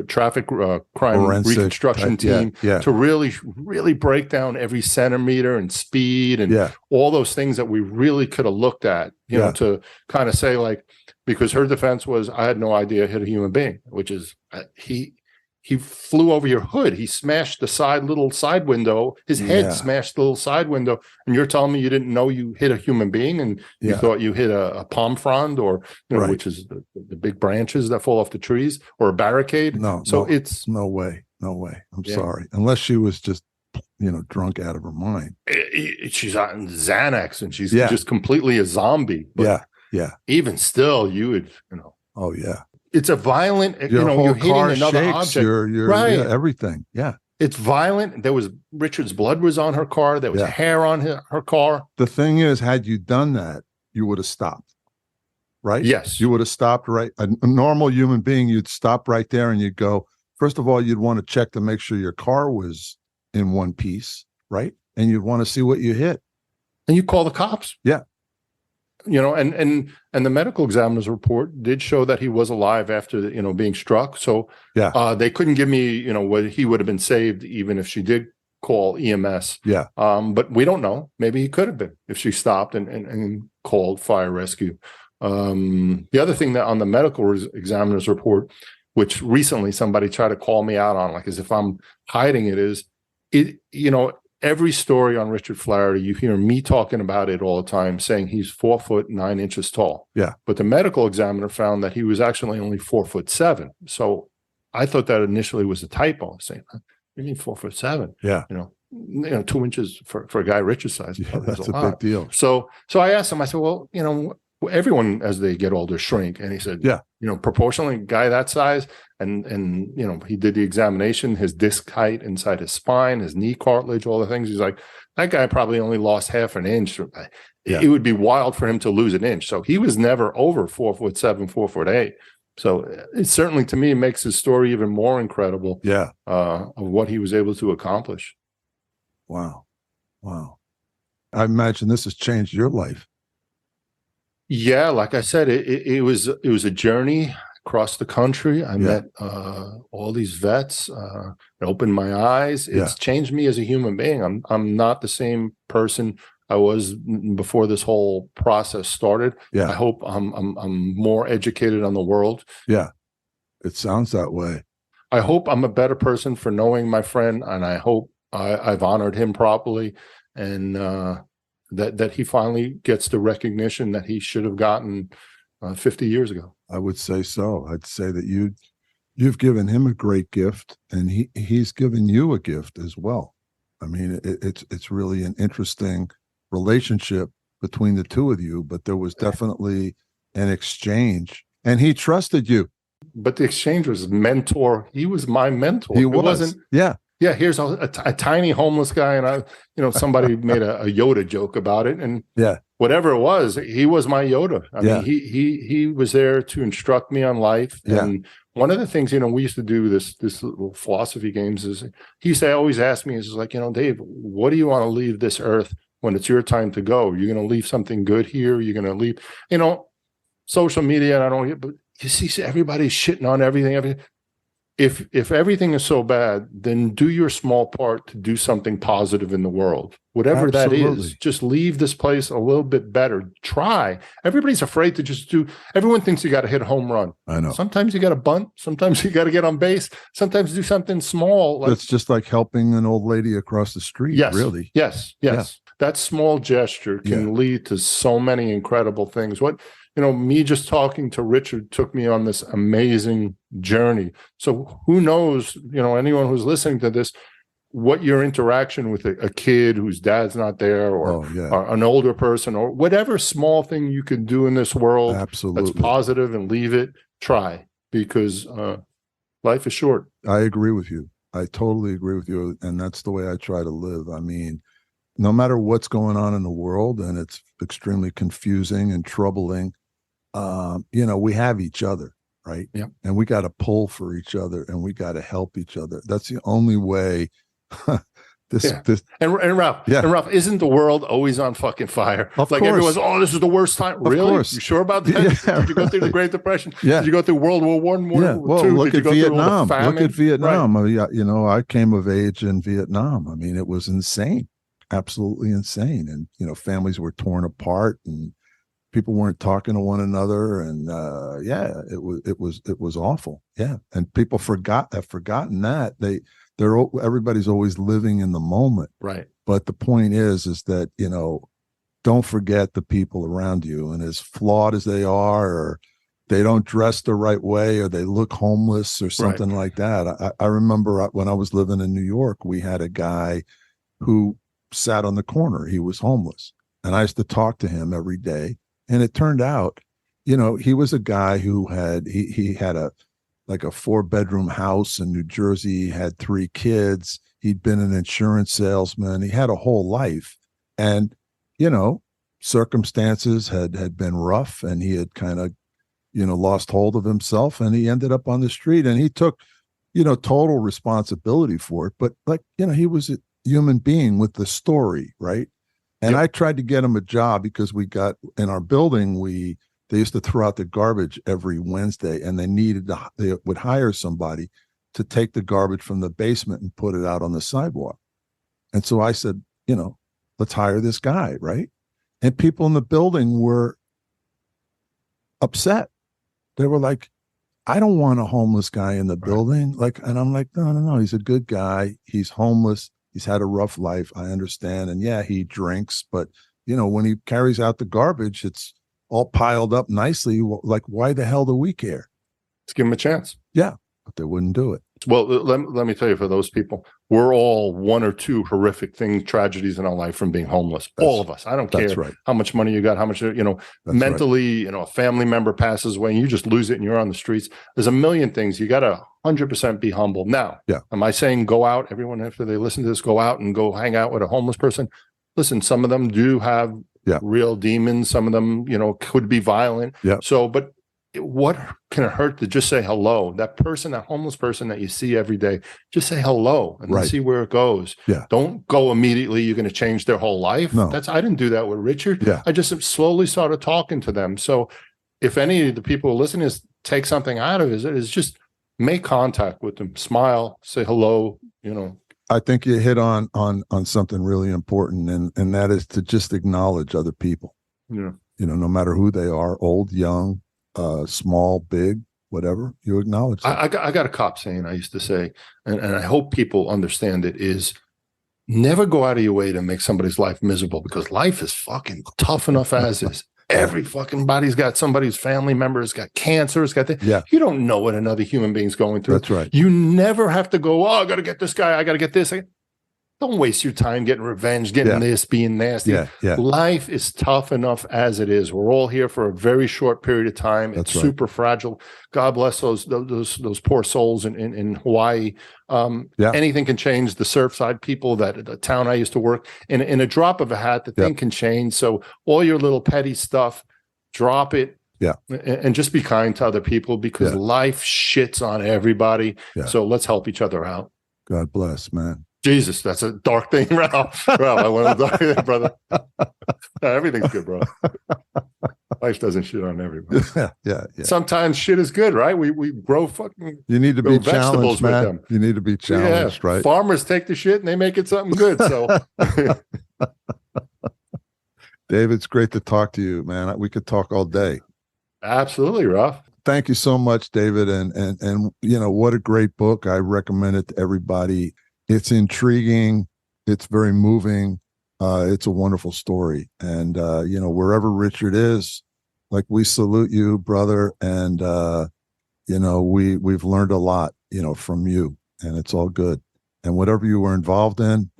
traffic crime Forensic reconstruction team to really break down every centimeter and speed and all those things that we really could have looked at, to kind of say, like, because her defense was, I had no idea I hit a human being, which is he flew over your hood. He smashed the little side window. His head smashed the little side window. And you're telling me you didn't know you hit a human being, and you thought you hit a palm frond, or which is the big branches that fall off the trees, or a barricade. It's no way. I'm sorry. Unless she was just, drunk out of her mind. She's on Xanax and she's just completely a zombie. But even still, you would, Oh yeah. It's a violent, you're hitting another object. Your everything. Yeah. It's violent. Richard's blood was on her car. There was hair on her car. The thing is, had you done that, you would have stopped, right? Yes. You would have stopped, right? A normal human being, you'd stop right there and you'd go, first of all, you'd want to check to make sure your car was in one piece, right? And you'd want to see what you hit. And you call the cops. Yeah. And the medical examiner's report did show that he was alive after, being struck. So they couldn't give me, what he would have been saved even if she did call EMS. Yeah. But we don't know. Maybe he could have been if she stopped and called fire rescue. The other thing that on the medical examiner's report, which recently somebody tried to call me out on, like as if I'm hiding it, is every story on Richard Flattery, you hear me talking about it all the time, saying he's 4'9" tall. Yeah. But the medical examiner found that he was actually only 4'7". So I thought that initially was a typo. Saying, you mean 4'7"? Yeah. 2 inches for a guy Richard's size. Yeah, that's a big deal. So I asked him, I said, well, everyone as they get older shrink. And he said, proportionally, a guy that size. And he did the examination, his disc height inside his spine, his knee cartilage, all the things. He's like, that guy probably only lost half an inch. It would be wild for him to lose an inch. So he was never over 4'7", 4'8". So it certainly, to me, makes his story even more incredible. Yeah. Of what he was able to accomplish. Wow. I imagine this has changed your life. Yeah, like I said, it was a journey across the country. I met all these vets. It opened my eyes. It's changed me as a human being. I'm not the same person I was before this whole process started. Yeah. I hope I'm more educated on the world. Yeah, it sounds that way. I hope I'm a better person for knowing my friend, and I hope I've honored him properly, and that he finally gets the recognition that he should have gotten 50 years ago. I would say so. I'd say that you've given him a great gift, and he's given you a gift as well. I mean, it's really an interesting relationship between the two of you, but there was definitely an exchange, and he trusted you. But the exchange was mentor. He was my mentor. He wasn't. Yeah. Yeah, here's a tiny homeless guy, and somebody made a Yoda joke about it, and Yeah. whatever it was, he was my Yoda. I Yeah. mean, he was there to instruct me on life. Yeah. And one of the things, we used to do this little philosophy games is he used to always ask me, is like, Dave, what do you want to leave this earth when it's your time to go? You're going to leave something good here. You're going to leave, social media. And I don't, but you see everybody's shitting on everything. If everything is so bad, then do your small part to do something positive in the world. Whatever that Absolutely. is, just leave this place a little bit better. Try. Everybody's afraid to just do. Everyone thinks you got to hit a home run. I know. Sometimes you got to bunt. Sometimes you got to get on base. Sometimes do something small. It's just like helping an old lady across the street. Yes, really. Yes. Yeah. That small gesture can lead to so many incredible things. Me just talking to Richard took me on this amazing journey. So who knows, anyone who's listening to this, what your interaction with a kid whose dad's not there, or an older person, or whatever small thing you can do in this world Absolutely. that's positive and leave it, try, because life is short. I agree with you. I totally agree with you. And that's the way I try to live. I mean, no matter what's going on in the world, and it's extremely confusing and troubling, we have each other, right? Yeah. And we got to pull for each other, and we got to help each other. That's the only way. And Ralph, isn't the world always on fucking fire? Of like course. everyone's, this is the worst time. Really? Course. You sure about that? Yeah, Did you go through the Great Depression? Yeah. Did you go through World War One, World War Well, Two? look at Vietnam. Look at Vietnam. Right. I came of age in Vietnam. I mean, it was insane, absolutely insane. And families were torn apart, and people weren't talking to one another, and it was awful. Yeah, and people have forgotten that everybody's always living in the moment. Right. But the point is that don't forget the people around you, and as flawed as they are, or they don't dress the right way, or they look homeless or something like that. I remember when I was living in New York, we had a guy who sat on the corner. He was homeless, and I used to talk to him every day. And it turned out, he was a guy who had a 4-bedroom house in New Jersey. He had 3 kids. He'd been an insurance salesman. He had a whole life. And, circumstances had been rough, and he had kind of, lost hold of himself, and he ended up on the street, and he took, total responsibility for it. But he was a human being with the story, right? And I tried to get him a job, because we got in our building, they used to throw out the garbage every Wednesday, and they would hire somebody to take the garbage from the basement and put it out on the sidewalk. And so I said, let's hire this guy, right? And people in the building were upset. They were like, I don't want a homeless guy in the building. And I'm like, no, he's a good guy. He's homeless. He's had a rough life. I understand. And he drinks, but when he carries out the garbage, it's all piled up nicely. Like, why the hell do we care? Let's give him a chance. Yeah, but they wouldn't do it. Well, let me tell you, for those people, we're all 1 or 2 horrific tragedies in our life from being homeless. All of us. I don't care how much money you got, how much, mentally, a family member passes away and you just lose it and you're on the streets. There's a million things. You got to 100% be humble. Now, am I saying go out? Everyone, after they listen to this, go out and go hang out with a homeless person? Listen, some of them do have real demons. Some of them, could be violent. Yeah. So, but what can it hurt to just say hello? That homeless person that you see every day, just say hello and then see where it goes. Yeah. Don't go immediately. You're going to change their whole life. No. I didn't do that with Richard. Yeah. I just slowly started talking to them. So if any of the people who listen take something out of it, is just make contact with them, smile, say hello, I think you hit on something really important, and that is to just acknowledge other people. Yeah. No matter who they are, old, young, small, big, whatever, you acknowledge them. I got a cop saying I used to say, and I hope people understand it, is never go out of your way to make somebody's life miserable, because life is fucking tough enough as is. Every fucking body's got somebody's family member has got cancer, has got you don't know what another human being's going through. That's right. You never have to go, I got to get this guy, I got to get this. don't waste your time getting revenge, getting this, being nasty. Yeah. Life is tough enough as it is. We're all here for a very short period of time. It's That's right. super fragile. God bless those poor souls in Hawaii. Anything can change. The Surfside people, the town I used to work in a drop of a hat, the thing can change. So all your little petty stuff, drop it. Yeah. And just be kind to other people, because life shits on everybody. Yeah. So let's help each other out. God bless, man. Jesus, that's a dark thing, Ralph. I went dark there, brother. No, everything's good, bro. Life doesn't shit on everybody. Yeah. Sometimes shit is good, right? We grow fucking. You need to be vegetables challenged, man. with them. You need to be challenged, right? Farmers take the shit and they make it something good. So, David, it's great to talk to you, man. We could talk all day. Absolutely, Ralph. Thank you so much, David. And you know, what a great book. I recommend it to everybody. It's intriguing. It's very moving. It's a wonderful story. And, you know, wherever Richard is, like, we salute you, brother. And, you know, we've learned a lot, you know, from you, and it's all good. And whatever you were involved in,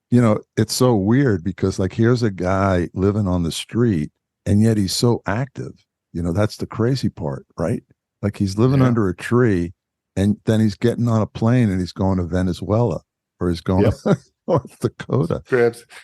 you know, it's so weird because, like, here's a guy living on the street and yet he's so active. You know, that's the crazy part, right? Like, he's living under a tree and then he's getting on a plane and he's going to Venezuela, or he's going to North Dakota.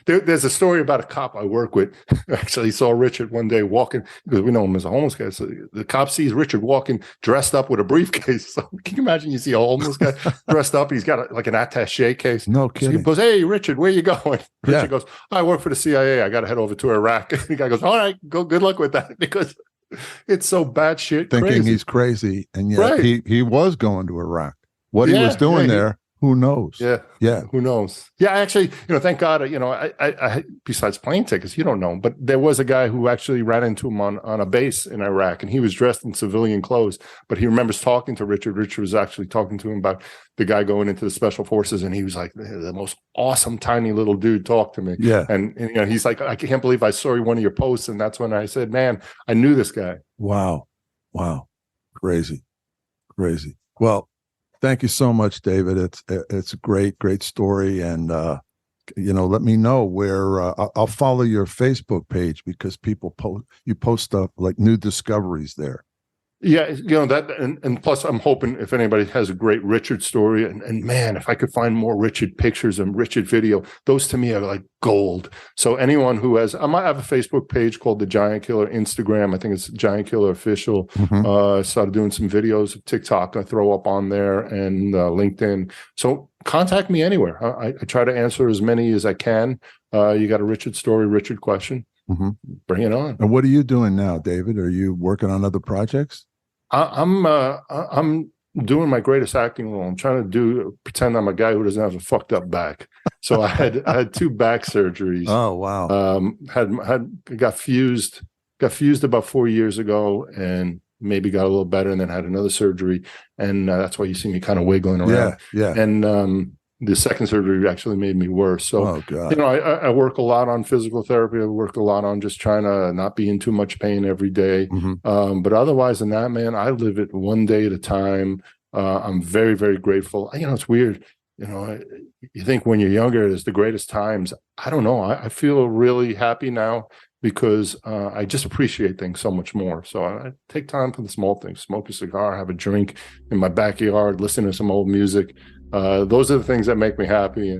There's a story about a cop I work with. Actually, he saw Richard one day walking, because we know him as a homeless guy. So the cop sees Richard walking dressed up with a briefcase. So can you imagine, you see a homeless guy dressed up? He's got like an attache case. No kidding. So he goes, "Hey, Richard, where you going?" Richard goes, "I work for the CIA. I got to head over to Iraq." And the guy goes, "All right, go. Good luck with that," because it's so bad shit. Thinking crazy. He's crazy. And yet he was going to Iraq. What he was doing there, who knows? Yeah. Who knows? Yeah. Actually, you know, thank God, you know, I besides plane tickets, you don't know, but there was a guy who actually ran into him on a base in Iraq, and he was dressed in civilian clothes, but he remembers talking to Richard. Richard was actually talking to him about the guy going into the special forces. And he was like, the most awesome, tiny little dude talked to me. Yeah. And you know, he's like, "I can't believe I saw one of your posts." And that's when I said, "Man, I knew this guy." Wow. Crazy. Well, thank you so much, David. It's a great story. And, you know, let me know where I'll follow your Facebook page, because people post stuff like new discoveries there. Yeah, you know, that, and plus I'm hoping if anybody has a great Richard story, and man, if I could find more Richard pictures and Richard video, those to me are like gold. So anyone who has, I might have a Facebook page called The Giant Killer, Instagram, I think it's Giant Killer Official. Started doing some videos of TikTok I throw up on there, and LinkedIn. So contact me anywhere. I try to answer as many as I can. You got a Richard story, Richard question, bring it on. And what are you doing now, David? Are you working on other projects? I'm doing my greatest acting role. I'm trying to pretend I'm a guy who doesn't have a fucked up back. So I had 2 back surgeries. Oh, wow. Got fused about 4 years ago, and maybe got a little better, and then had another surgery. And that's why you see me kind of wiggling around. Yeah. And the second surgery actually made me worse. So, you know, I work a lot on physical therapy. I work a lot on just trying to not be in too much pain every day. But otherwise than that, man, I live it one day at a time. I'm very, very grateful. You know, it's weird. You know, you think when you're younger, it's the greatest times. I don't know. I feel really happy now, because I just appreciate things so much more. So I take time for the small things, smoke a cigar, have a drink in my backyard, listen to some old music. Those are the things that make me happy.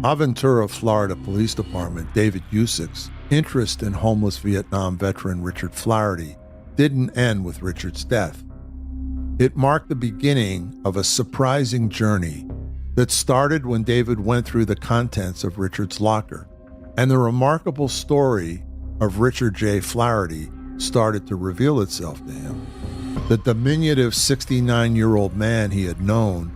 Aventura, Florida Police Department David Yuzuk's interest in homeless Vietnam veteran Richard Flattery didn't end with Richard's death. It marked the beginning of a surprising journey that started when David went through the contents of Richard's locker, and the remarkable story of Richard J. Flattery started to reveal itself to him. The diminutive 69-year-old man he had known,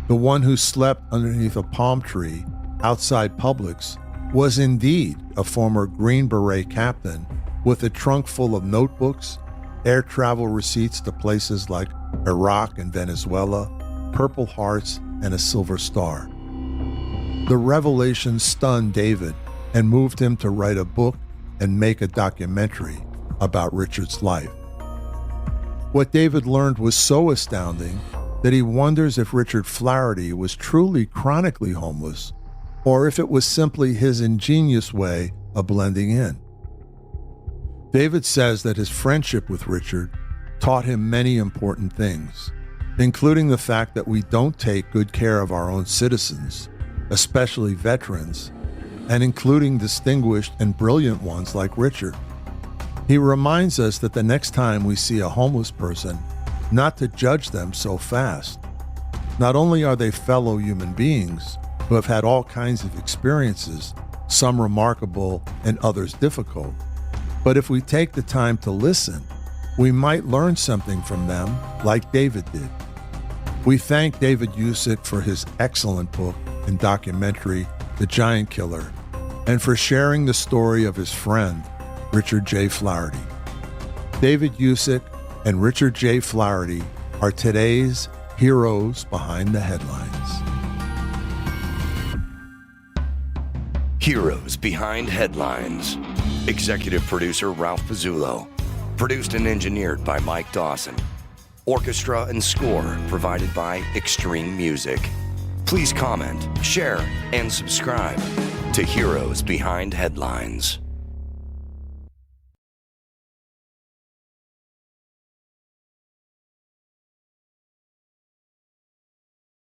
the one who slept underneath a palm tree outside Publix, was indeed a former Green Beret captain with a trunk full of notebooks, air travel receipts to places like Iraq and Venezuela, Purple Hearts, and a Silver Star. The revelation stunned David and moved him to write a book and make a documentary about Richard's life. What David learned was so astounding that he wonders if Richard Flaherty was truly chronically homeless or if it was simply his ingenious way of blending in. David says that his friendship with Richard taught him many important things, including the fact that we don't take good care of our own citizens, especially veterans, and including distinguished and brilliant ones like Richard. He reminds us that the next time we see a homeless person, not to judge them so fast. Not only are they fellow human beings who have had all kinds of experiences, some remarkable and others difficult, but if we take the time to listen, we might learn something from them like David did. We thank David Yuzuk for his excellent book and documentary, The Giant Killer, and for sharing the story of his friend, Richard J. Flaherty. David Yuzuk and Richard J. Flaherty are today's heroes behind the headlines. Heroes Behind Headlines. Executive producer Ralph Pizzullo. Produced and engineered by Mike Dawson. Orchestra and score provided by Extreme Music. Please comment, share, and subscribe to Heroes Behind Headlines.